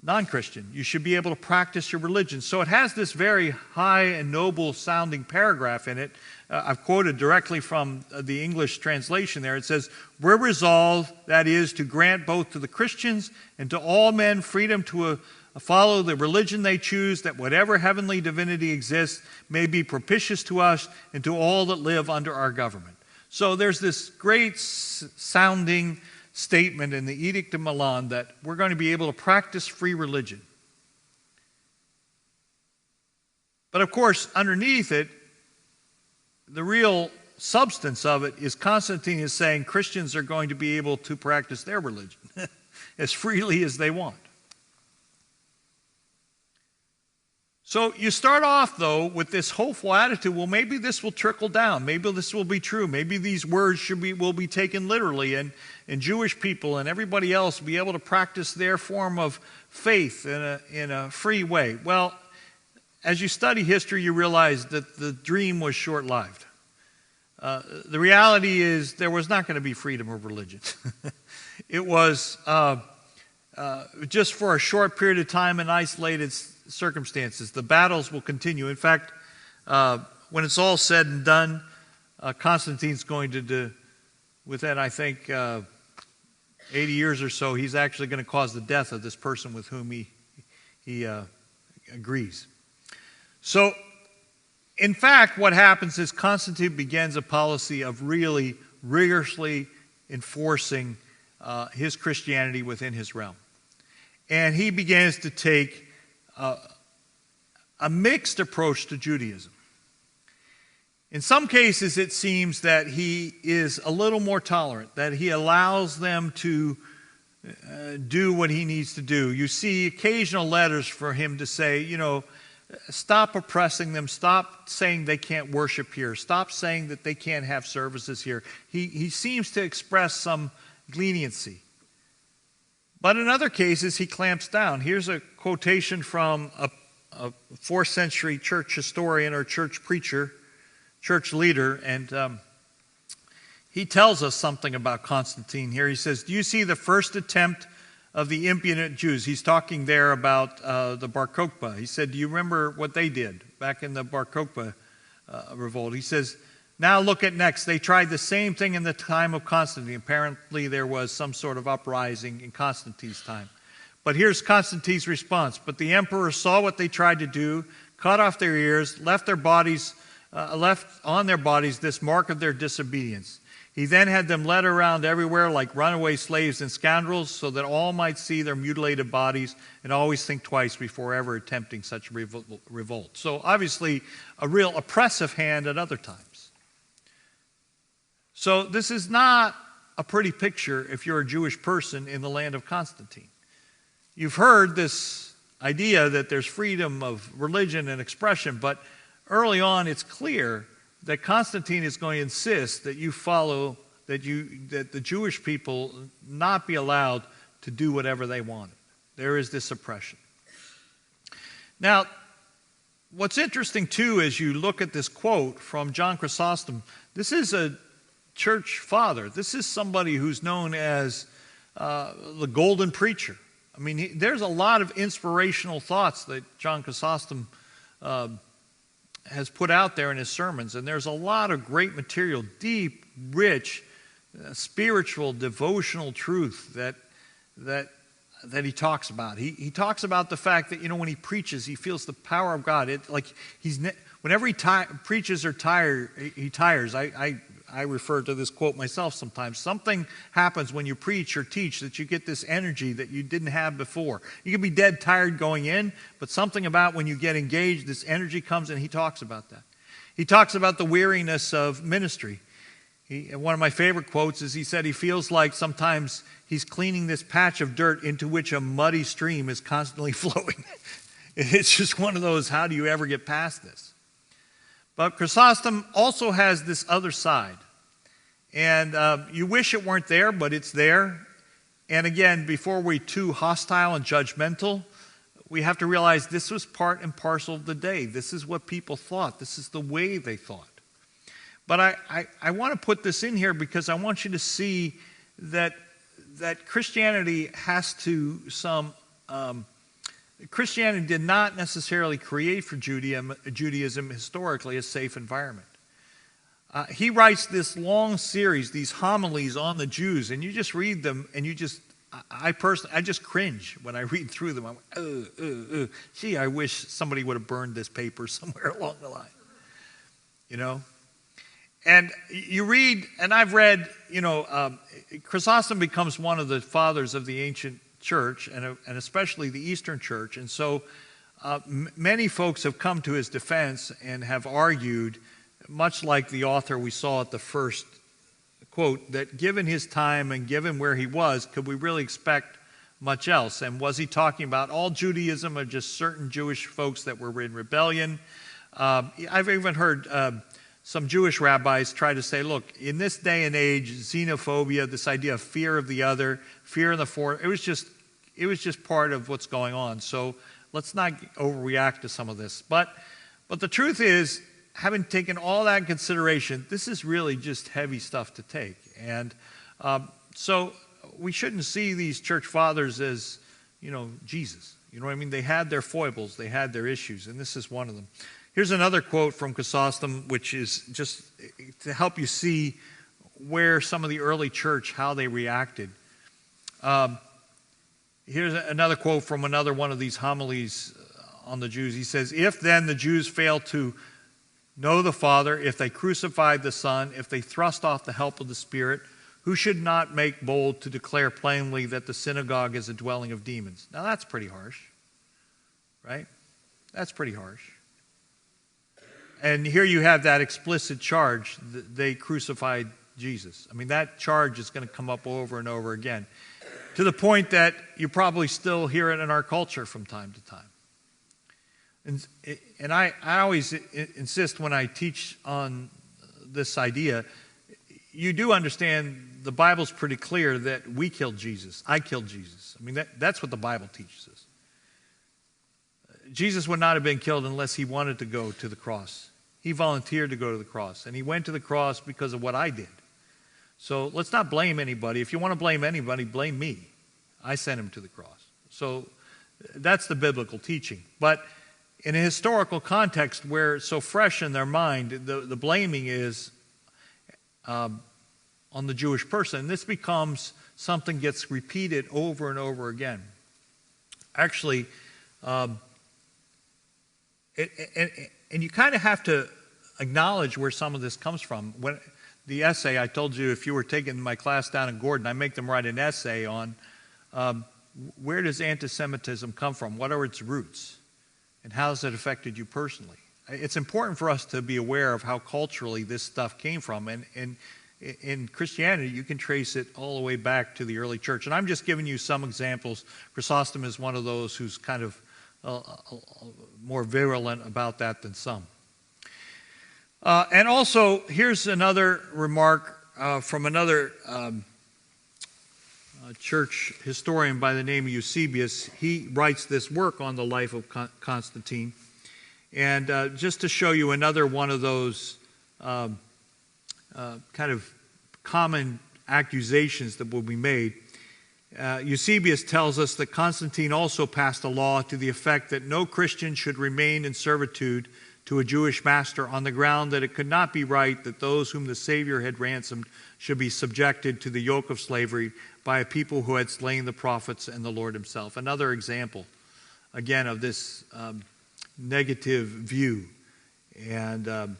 non-Christian. You should be able to practice your religion. So it has this very high and noble sounding paragraph in it. I've quoted directly from the English translation there. It says, "We're resolved, that is, to grant both to the Christians and to all men freedom to follow the religion they choose, that whatever heavenly divinity exists may be propitious to us and to all that live under our government." So there's this great sounding statement in the Edict of Milan that we're going to be able to practice free religion. But of course, underneath it, the real substance of it is Constantine is saying Christians are going to be able to practice their religion as freely as they want. So you start off, though, with this hopeful attitude, well, maybe this will trickle down. Maybe this will be true. Maybe these words will be taken literally, and Jewish people and everybody else be able to practice their form of faith in a free way. Well, as you study history, you realize that the dream was short-lived. The reality is there was not going to be freedom of religion. It was just for a short period of time in isolated circumstances. The battles will continue. In fact, when it's all said and done, Constantine's going to within, I think, 80 years or so, he's actually going to cause the death of this person with whom he agrees. So, in fact, what happens is Constantine begins a policy of really rigorously enforcing his Christianity within his realm. And he begins to take a mixed approach to Judaism. In some cases, it seems that he is a little more tolerant, that he allows them to do what he needs to do. You see occasional letters for him to say, stop oppressing them, stop saying they can't worship here, stop saying that they can't have services here. He seems to express some leniency. But in other cases, he clamps down. Here's a quotation from a 4th century church historian or church preacher, church leader, and he tells us something about Constantine here. He says, "Do you see the first attempt of the impudent Jews?" He's talking there about the Bar Kokhba. He said, "Do you remember what they did back in the Bar Kokhba revolt?" He says, "Now look at next. They tried the same thing in the time of Constantine." Apparently there was some sort of uprising in Constantine's time. But here's Constantine's response. "But the emperor saw what they tried to do, cut off their ears, left on their bodies this mark of their disobedience. He then had them led around everywhere like runaway slaves and scoundrels, so that all might see their mutilated bodies and always think twice before ever attempting such a revolt." So obviously a real oppressive hand at other times. So this is not a pretty picture if you're a Jewish person in the land of Constantine. You've heard this idea that there's freedom of religion and expression, but early on it's clear that Constantine is going to insist that you follow, that the Jewish people not be allowed to do whatever they wanted. There is this oppression. Now, what's interesting too as you look at this quote from John Chrysostom, this is a church father. This is somebody who's known as the golden preacher. I mean, there's a lot of inspirational thoughts that John Chrysostom has put out there in his sermons, and there's a lot of great material, deep, rich, spiritual, devotional truth that that he talks about. He talks about the fact that, when he preaches, he feels the power of God. Whenever he preaches or he tires. I refer to this quote myself sometimes. Something happens when you preach or teach that you get this energy that you didn't have before. You can be dead tired going in, but something about when you get engaged, this energy comes, and he talks about that. He talks about the weariness of ministry. One of my favorite quotes is he said he feels like sometimes he's cleaning this patch of dirt into which a muddy stream is constantly flowing. It's just one of those, how do you ever get past this? But Chrysostom also has this other side. And you wish it weren't there, but it's there. And again, before we're too hostile and judgmental, we have to realize this was part and parcel of the day. This is what people thought. This is the way they thought. But I want to put this in here because I want you to see that Christianity Christianity did not necessarily create for Judaism historically a safe environment. He writes this long series, these homilies on the Jews, and you just read them, and I just cringe when I read through them. I'm like, gee, I wish somebody would have burned this paper somewhere along the line. And you read, and I've read, Chrysostom becomes one of the fathers of the ancient church, and especially the Eastern church. And so many folks have come to his defense and have argued, much like the author we saw at the first quote, that given his time and given where he was, could we really expect much else? And was he talking about all Judaism or just certain Jewish folks that were in rebellion? I've even heard some Jewish rabbis try to say, look, in this day and age, xenophobia, this idea of fear of the other, fear of the foreign, it was just part of what's going on. So let's not overreact to some of this. But the truth is, having taken all that in consideration, this is really just heavy stuff to take. And so we shouldn't see these church fathers as, Jesus. You know what I mean? They had their foibles, they had their issues, and this is one of them. Here's another quote from Chrysostom, which is just to help you see where some of the early church, how they reacted. Here's another quote from another one of these homilies on the Jews. He says, if then the Jews fail to know the Father, if they crucified the Son, if they thrust off the help of the Spirit, who should not make bold to declare plainly that the synagogue is a dwelling of demons? Now that's pretty harsh, right? That's pretty harsh. And here you have that explicit charge that they crucified Jesus. I mean, that charge is going to come up over and over again, to the point that you probably still hear it in our culture from time to time. And I always insist when I teach on this idea, you do understand the Bible's pretty clear that we killed Jesus. I killed Jesus. I mean, that's what the Bible teaches us. Jesus would not have been killed unless he wanted to go to the cross. He volunteered to go to the cross, and he went to the cross because of what I did. So let's not blame anybody. If you want to blame anybody, blame me. I sent him to the cross. So that's the biblical teaching. But in a historical context where it's so fresh in their mind, the blaming is on the Jewish person. And this becomes something gets repeated over and over again. Actually, and you kind of have to acknowledge where some of this comes from. When the essay, I told you if you were taking my class down in Gordon, I make them write an essay on where does anti-Semitism come from? What are its roots? And how has it affected you personally? It's important for us to be aware of how culturally this stuff came from. And in Christianity, you can trace it all the way back to the early church. And I'm just giving you some examples. Chrysostom is one of those who's kind of more virulent about that than some. And also, here's another remark from another church historian by the name of Eusebius. He writes this work on the life of Constantine. And just to show you another one of those kind of common accusations that will be made, Eusebius tells us that Constantine also passed a law to the effect that no Christian should remain in servitude to a Jewish master on the ground that it could not be right that those whom the Savior had ransomed should be subjected to the yoke of slavery by a people who had slain the prophets and the Lord himself. Another example, again, of this negative view and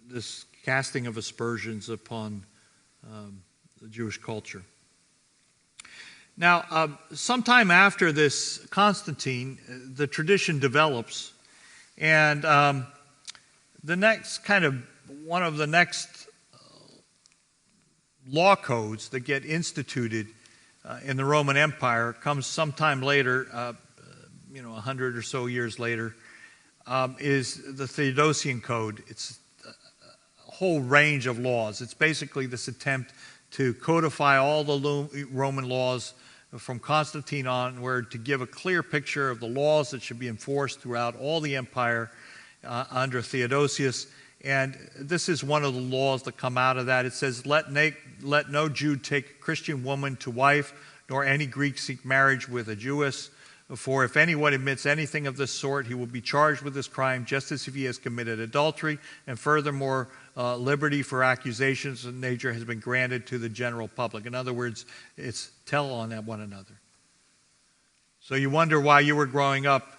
this casting of aspersions upon the Jewish culture. Now, sometime after this Constantine, the tradition develops, and the next one of the next law codes that get instituted in the Roman Empire comes sometime later, 100 or so years later, is the Theodosian Code. It's a whole range of laws. It's basically this attempt to codify all the Roman laws from Constantine onward to give a clear picture of the laws that should be enforced throughout all the empire under Theodosius. And this is one of the laws that come out of that. It says, let no Jew take a Christian woman to wife, nor any Greek seek marriage with a Jewess. For if anyone admits anything of this sort, he will be charged with this crime, just as if he has committed adultery. And furthermore, liberty for accusations of nature has been granted to the general public. In other words, it's tell on one another. So you wonder why you were growing up.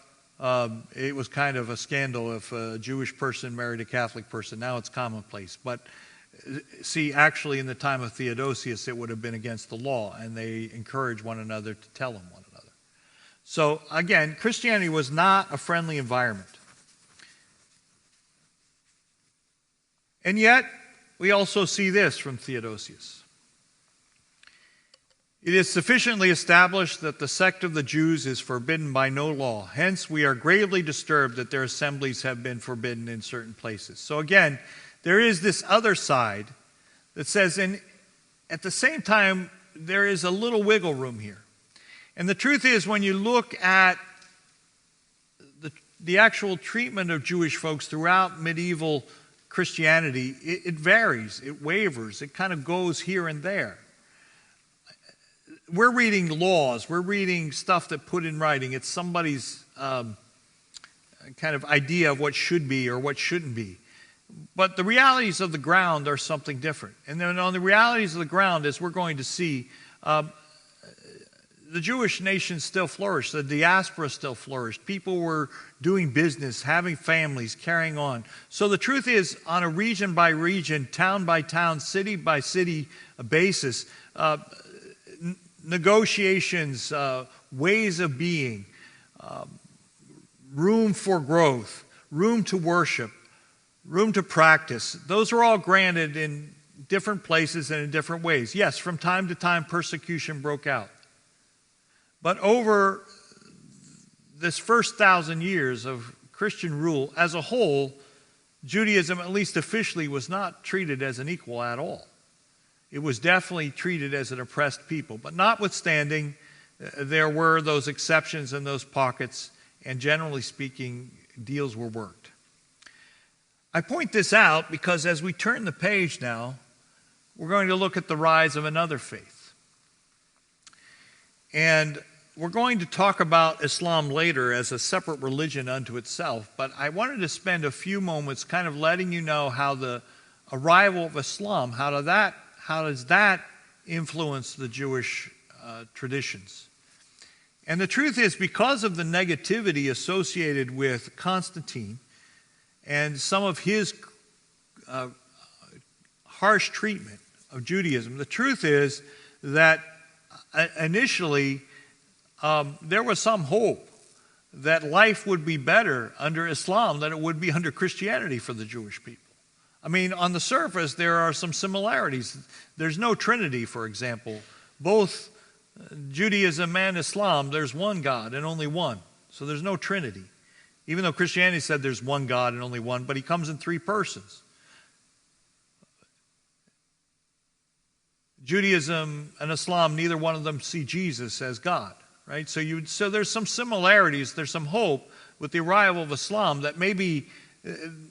It was kind of a scandal if a Jewish person married a Catholic person. Now it's commonplace. But see, actually in the time of Theodosius, it would have been against the law, and they encouraged one another to tell on one another. So again, Christianity was not a friendly environment. And yet, we also see this from Theodosius. It is sufficiently established that the sect of the Jews is forbidden by no law. Hence, we are gravely disturbed that their assemblies have been forbidden in certain places. So again, there is this other side that says, and at the same time, there is a little wiggle room here. And the truth is, when you look at the actual treatment of Jewish folks throughout medieval Christianity, it varies, it wavers, it kind of goes here and there. We're reading laws, we're reading stuff that put in writing. It's somebody's kind of idea of what should be or what shouldn't be. But the realities of the ground are something different. And then on the realities of the ground, as we're going to see, the Jewish nation still flourished. The diaspora still flourished. People were doing business, having families, carrying on. So the truth is, on a region by region, town by town, city by city basis, negotiations, ways of being, room for growth, room to worship, room to practice, those are all granted in different places and in different ways. Yes, from time to time persecution broke out. But over this first 1,000 years of Christian rule as a whole, Judaism, at least officially, was not treated as an equal at all. It was definitely treated as an oppressed people. But notwithstanding, there were those exceptions and those pockets, and generally speaking, deals were worked. I point this out because as we turn the page now, we're going to look at the rise of another faith. And we're going to talk about Islam later as a separate religion unto itself, but I wanted to spend a few moments kind of letting you know how the arrival of Islam, how does that influence the Jewish traditions. And the truth is, because of the negativity associated with Constantine and some of his harsh treatment of Judaism, the truth is that initially there was some hope that life would be better under Islam than it would be under Christianity for the Jewish people. I mean, on the surface, there are some similarities. There's no Trinity, for example. Both Judaism and Islam, there's one God and only one. So there's no Trinity. Even though Christianity said there's one God and only one, but he comes in three persons. Judaism and Islam, neither one of them see Jesus as God, right? So there's some similarities, there's some hope with the arrival of Islam that maybe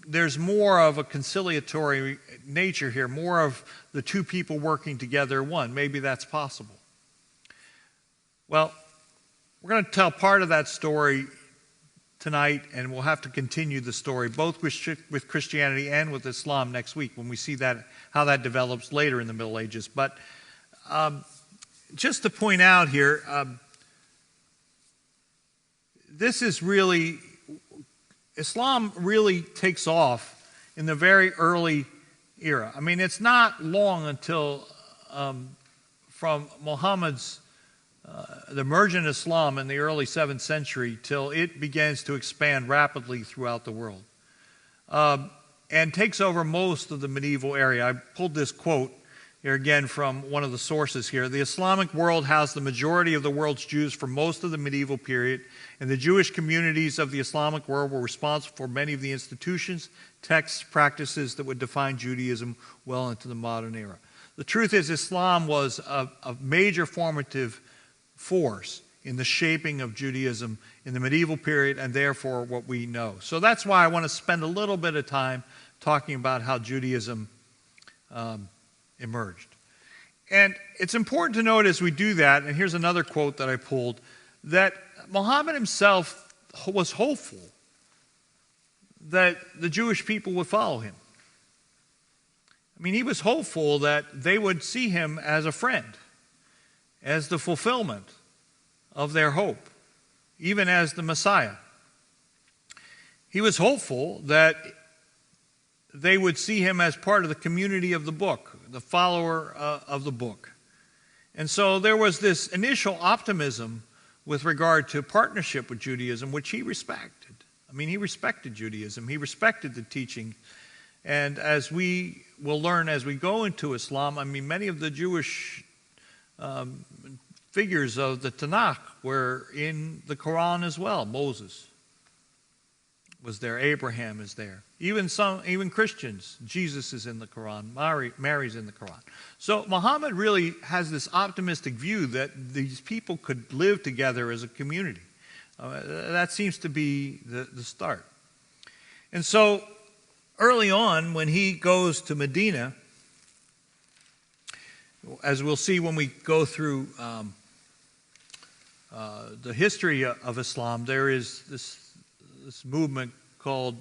there's more of a conciliatory nature here, more of the two people working together one. Maybe that's possible. Well, we're going to tell part of that story tonight, and we'll have to continue the story both with Christianity and with Islam next week when we see that how that develops later in the Middle Ages. But just to point out here, this is really, Islam really takes off in the very early era. I mean, it's not long until from Muhammad's the emergent Islam in the early 7th century till it begins to expand rapidly throughout the world and takes over most of the medieval area. I pulled this quote here again from one of the sources here. The Islamic world housed the majority of the world's Jews for most of the medieval period, and the Jewish communities of the Islamic world were responsible for many of the institutions, texts, practices that would define Judaism well into the modern era. The truth is, Islam was a major formative force in the shaping of Judaism in the medieval period, and therefore what we know. So that's why I want to spend a little bit of time talking about how Judaism emerged. And it's important to note as we do that, and here's another quote that I pulled, that Muhammad himself was hopeful that the Jewish people would follow him. I mean, he was hopeful that they would see him as a friend, as the fulfillment of their hope, even as the Messiah. He was hopeful that they would see him as part of the community of the book, the follower of the book. And so there was this initial optimism with regard to partnership with Judaism, which he respected. I mean, he respected Judaism. He respected the teaching. And as we will learn as we go into Islam, I mean, many of the Jewish figures of the Tanakh were in the Quran as well. Moses was there. Abraham is there. Even Christians, Jesus is in the Quran. Mary's in the Quran. So Muhammad really has this optimistic view that these people could live together as a community. That seems to be the start. And so early on, when he goes to Medina, as we'll see when we go through the history of Islam, there is this movement called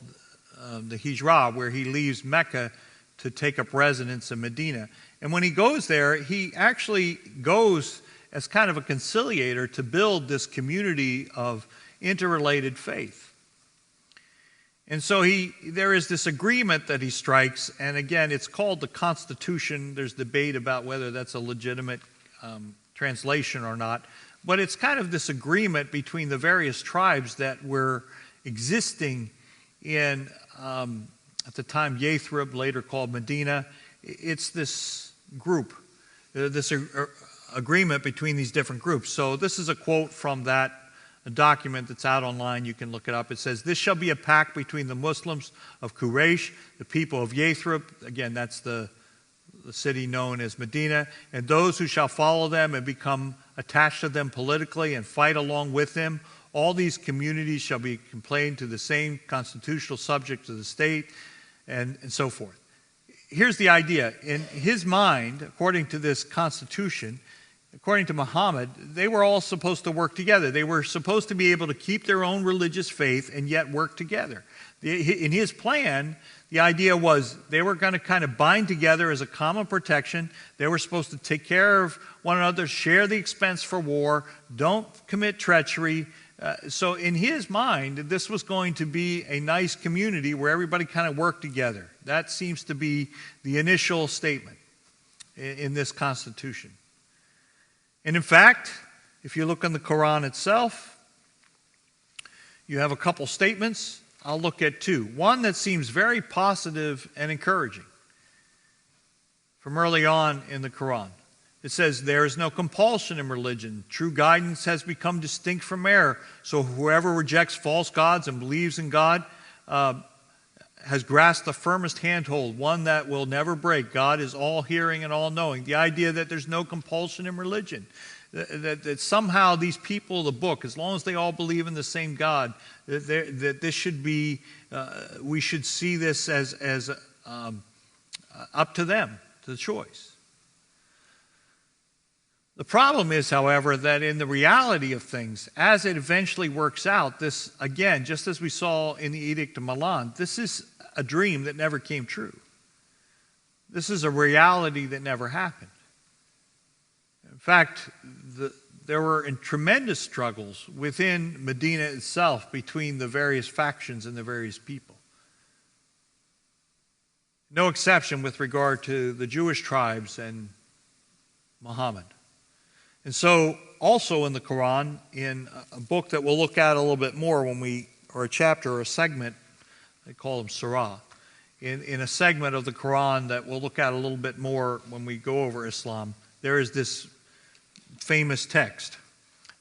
the Hijrah, where he leaves Mecca to take up residence in Medina. And when he goes there, he actually goes as kind of a conciliator to build this community of interrelated faith. And so there is this agreement that he strikes, and again, it's called the Constitution. There's debate about whether that's a legitimate translation or not. But it's kind of this agreement between the various tribes that were existing in, at the time, Yathrib, later called Medina. It's this group, this agreement between these different groups. So this is a quote from that document that's out online. You can look it up. It says, "This shall be a pact between the Muslims of Quraysh, the people of Yathrib," again, that's the city known as Medina, "and those who shall follow them and become attached to them politically and fight along with them. All these communities shall be complained to the same constitutional subject of the state," and so forth. Here's the idea. In his mind, according to this constitution, according to Muhammad, they were all supposed to work together. They were supposed to be able to keep their own religious faith and yet work together. In his plan, the idea was they were going to kind of bind together as a common protection. They were supposed to take care of one another, share the expense for war, don't commit treachery. So in his mind, this was going to be a nice community where everybody kind of worked together. That seems to be the initial statement in this constitution. And in fact, if you look in the Quran itself, you have a couple statements. I'll look at two. One that seems very positive and encouraging from early on in the Quran. It says, "There is no compulsion in religion. True guidance has become distinct from error. So whoever rejects false gods and believes in God has grasped the firmest handhold, one that will never break. God is all-hearing and all-knowing." The idea that there's no compulsion in religion, that somehow these people of the book, as long as they all believe in the same God, that this should be, we should see this as up to them, to the choice. The problem is, however, that in the reality of things, as it eventually works out, this, again, just as we saw in the Edict of Milan, this is a dream that never came true. This is a reality that never happened. fact, there were tremendous struggles within Medina itself between the various factions and the various people. No exception with regard to the Jewish tribes and Muhammad. And so also in the Quran, in a book that we'll look at a little bit more or a chapter or a segment, they call them surah, in a segment of the Quran that we'll look at a little bit more when we go over Islam, there is this famous text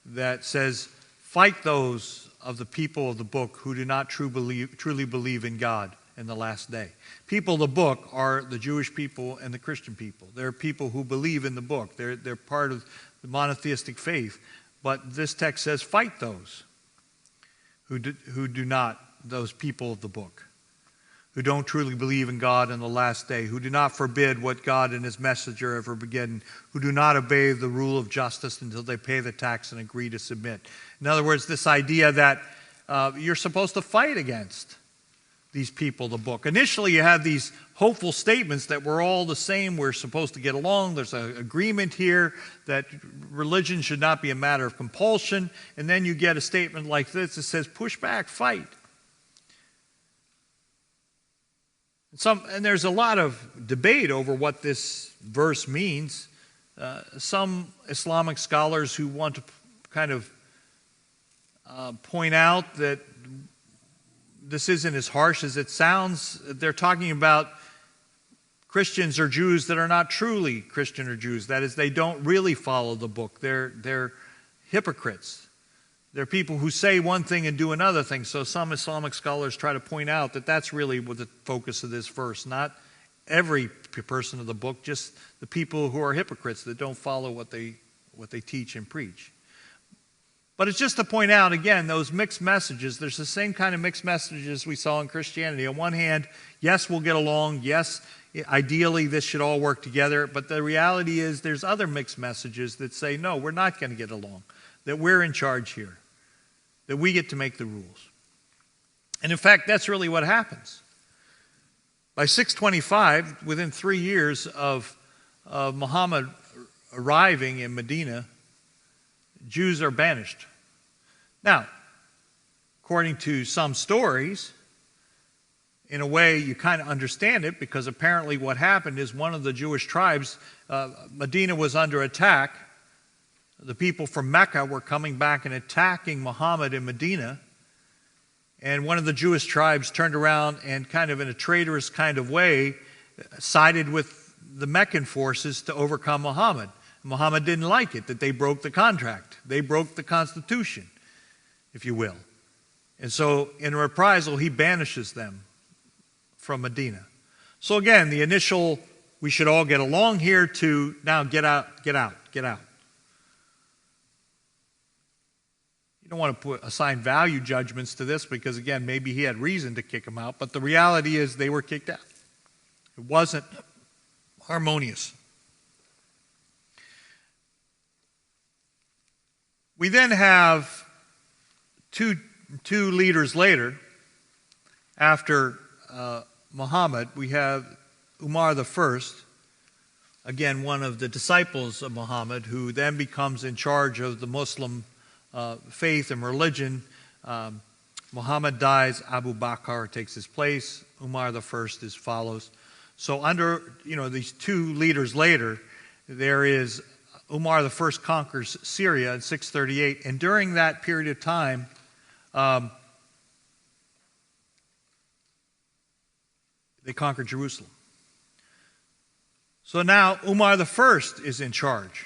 that says, "Fight those of the people of the book who do not truly believe in God in the last day." People of the book are the Jewish people and the Christian people. They're people who believe in the book. They're part of the monotheistic faith. But this text says, fight those who do not, those people of the book, who don't truly believe in God in the last day, who do not forbid what God and his messenger have forbidden, who do not obey the rule of justice until they pay the tax and agree to submit. In other words, this idea that you're supposed to fight against these people of the book. Initially, you have these hopeful statements that we're all the same, we're supposed to get along, there's an agreement here that religion should not be a matter of compulsion, and then you get a statement like this that says, push back, fight. And there's a lot of debate over what this verse means. Some Islamic scholars who want to kind of point out that this isn't as harsh as it sounds. They're talking about Christians or Jews that are not truly Christian or Jews. That is, they don't really follow the book. They're hypocrites. They're people who say one thing and do another thing. So some Islamic scholars try to point out that that's really what the focus of this verse. Not every person of the book, just the people who are hypocrites that don't follow what they teach and preach. But it's just to point out, again, those mixed messages. There's the same kind of mixed messages we saw in Christianity. On one hand, yes, we'll get along. Yes, ideally, this should all work together. But the reality is there's other mixed messages that say, no, we're not going to get along, that we're in charge here, that we get to make the rules. And in fact, that's really what happens. By 625, within 3 years of Muhammad arriving in Medina, Jews are banished. Now, according to some stories, in a way you kind of understand it, because apparently what happened is one of the Jewish tribes, Medina was under attack. The people from Mecca were coming back and attacking Muhammad in Medina. And one of the Jewish tribes turned around and kind of in a traitorous kind of way sided with the Meccan forces to overcome Muhammad. Muhammad didn't like it, that they broke the contract. They broke the constitution, if you will. And so in reprisal, he banishes them from Medina. So again, the initial, we should all get along here, to now get out, get out, get out. You don't want to assign value judgments to this because, again, maybe he had reason to kick them out, but the reality is they were kicked out. It wasn't harmonious. We then have two leaders later, after Muhammad, we have Umar the First, again one of the disciples of Muhammad, who then becomes in charge of the Muslim faith and religion. Muhammad dies, Abu Bakr takes his place, Umar the First follows. So under these two leaders later, there is Umar the First conquers Syria in 638, and during that period of time, they conquered Jerusalem. So now Umar the First is in charge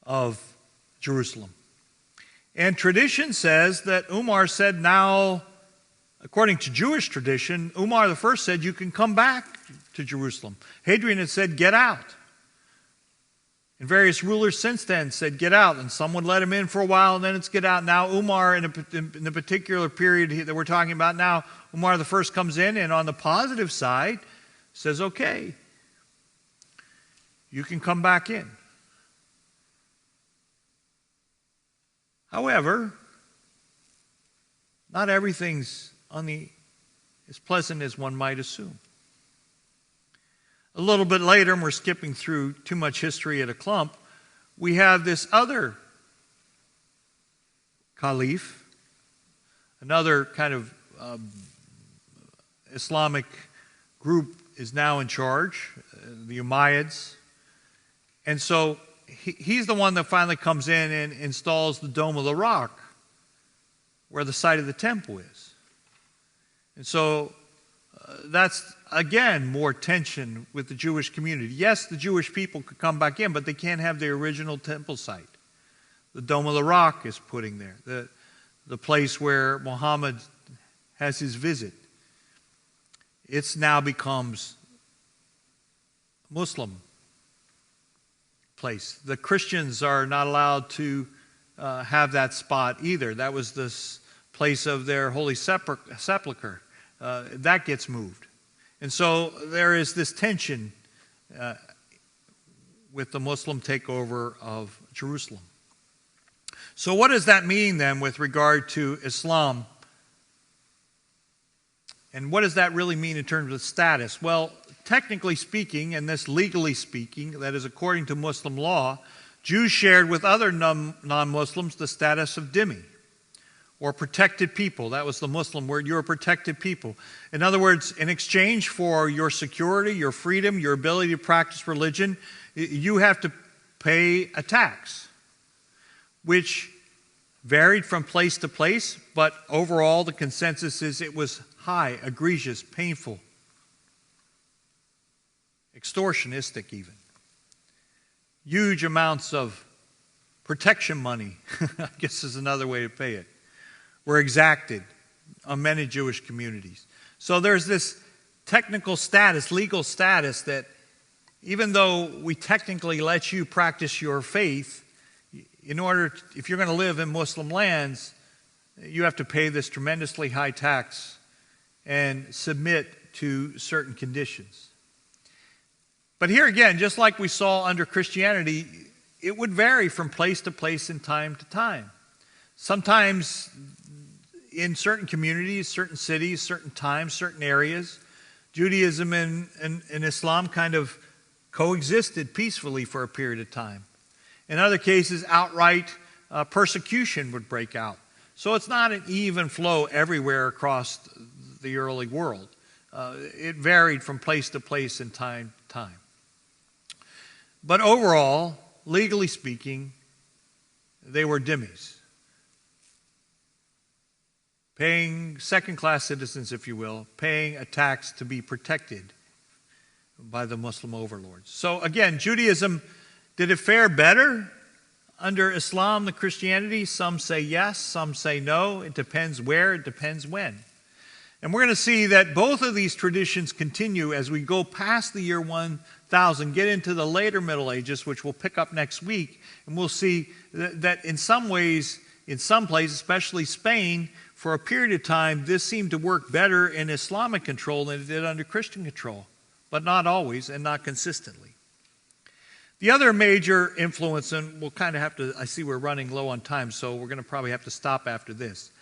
of Jerusalem. And tradition says that Umar said now, according to Jewish tradition, Umar the First said you can come back to Jerusalem. Hadrian had said get out. And various rulers since then said get out, and some would let him in for a while, and then it's get out. Now Umar, in the particular period that we're talking about now, Umar the First comes in, and on the positive side says, okay, you can come back in. However, not everything's as pleasant as one might assume. A little bit later, and we're skipping through too much history at a clump, we have this other caliph, another kind of Islamic group is now in charge, the Umayyads. And so he's the one that finally comes in and installs the Dome of the Rock, where the site of the temple is. And so that's, again, more tension with the Jewish community. Yes, the Jewish people could come back in, but they can't have the original temple site. The Dome of the Rock is putting there, the place where Muhammad has his visit. It now becomes Muslim place. The Christians are not allowed to have that spot either. That was the place of their holy sepulcher. That gets moved. And so there is this tension with the Muslim takeover of Jerusalem. So what does that mean then with regard to Islam? And what does that really mean in terms of status? Well, technically speaking, and this legally speaking, that is according to Muslim law, Jews shared with other non-Muslims the status of dhimmi, or protected people. That was the Muslim word. You're a protected people. In other words, in exchange for your security, your freedom, your ability to practice religion, you have to pay a tax, which varied from place to place, but overall the consensus is it was high, egregious, painful, extortionistic even. Huge amounts of protection money, I guess is another way to pay it, were exacted on many Jewish communities. So there's this technical status, legal status, that even though we technically let you practice your faith, in order, if you're going to live in Muslim lands, you have to pay this tremendously high tax and submit to certain conditions. But here again, just like we saw under Christianity, it would vary from place to place and time to time. Sometimes in certain communities, certain cities, certain times, certain areas, Judaism and Islam kind of coexisted peacefully for a period of time. In other cases, outright persecution would break out. So it's not an even flow everywhere across the early world. It varied from place to place and time to time. But overall, legally speaking, they were dhimmis. Paying second-class citizens, if you will, paying a tax to be protected by the Muslim overlords. So again, Judaism, did it fare better under Islam than Christianity? Some say yes, some say no. It depends where, it depends when. And we're going to see that both of these traditions continue as we go past the year 1000, get into the later Middle Ages, which we'll pick up next week, and we'll see that in some ways, in some places, especially Spain, for a period of time, this seemed to work better in Islamic control than it did under Christian control, but not always and not consistently. The other major influence, and we'll kind of have to, I see we're running low on time, so we're going to probably have to stop after this.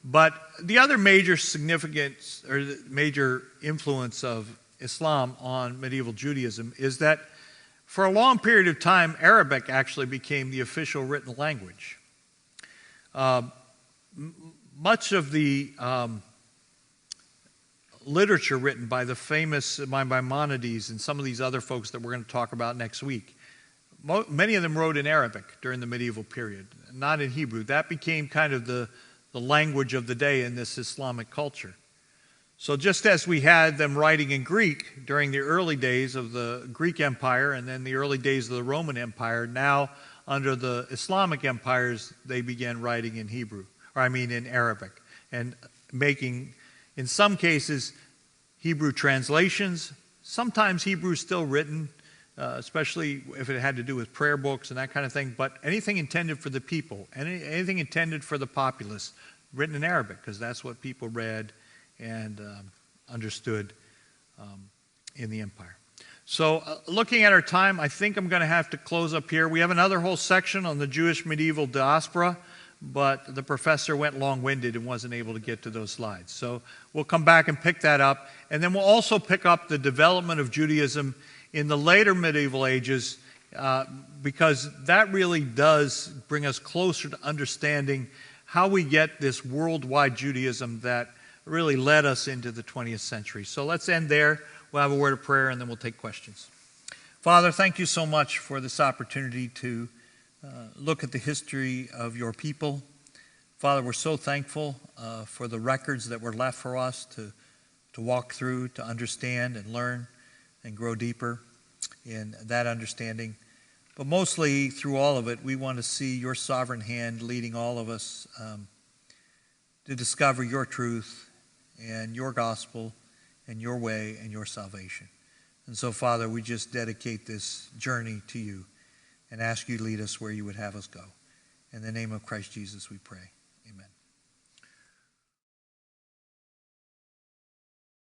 But the other major significance or major influence of Islam on medieval Judaism is that for a long period of time, Arabic actually became the official written language. Much of the literature written by the famous Maimonides and some of these other folks that we're going to talk about next week, many of them wrote in Arabic during the medieval period, not in Hebrew. That became kind of the language of the day in this Islamic culture. So just as we had them writing in Greek during the early days of the Greek Empire and then the early days of the Roman Empire, now under the Islamic empires, they began writing in in Arabic, and making, in some cases, Hebrew translations. Sometimes Hebrew still written, especially if it had to do with prayer books and that kind of thing, but anything intended for the people, anything intended for the populace, written in Arabic, because that's what people read and understood in the empire. So looking at our time, I think I'm going to have to close up here. We have another whole section on the Jewish medieval diaspora, but the professor went long-winded and wasn't able to get to those slides. So we'll come back and pick that up, and then we'll also pick up the development of Judaism in the later medieval ages, because that really does bring us closer to understanding how we get this worldwide Judaism that really led us into the 20th century. So let's end there. We'll have a word of prayer, and then we'll take questions. Father, thank you so much for this opportunity to look at the history of your people. Father, we're so thankful for the records that were left for us to walk through, to understand and learn and grow deeper in that understanding. But mostly through all of it, we want to see your sovereign hand leading all of us to discover your truth and your gospel and your way and your salvation. And so, Father, we just dedicate this journey to you and ask you to lead us where you would have us go. In the name of Christ Jesus, we pray.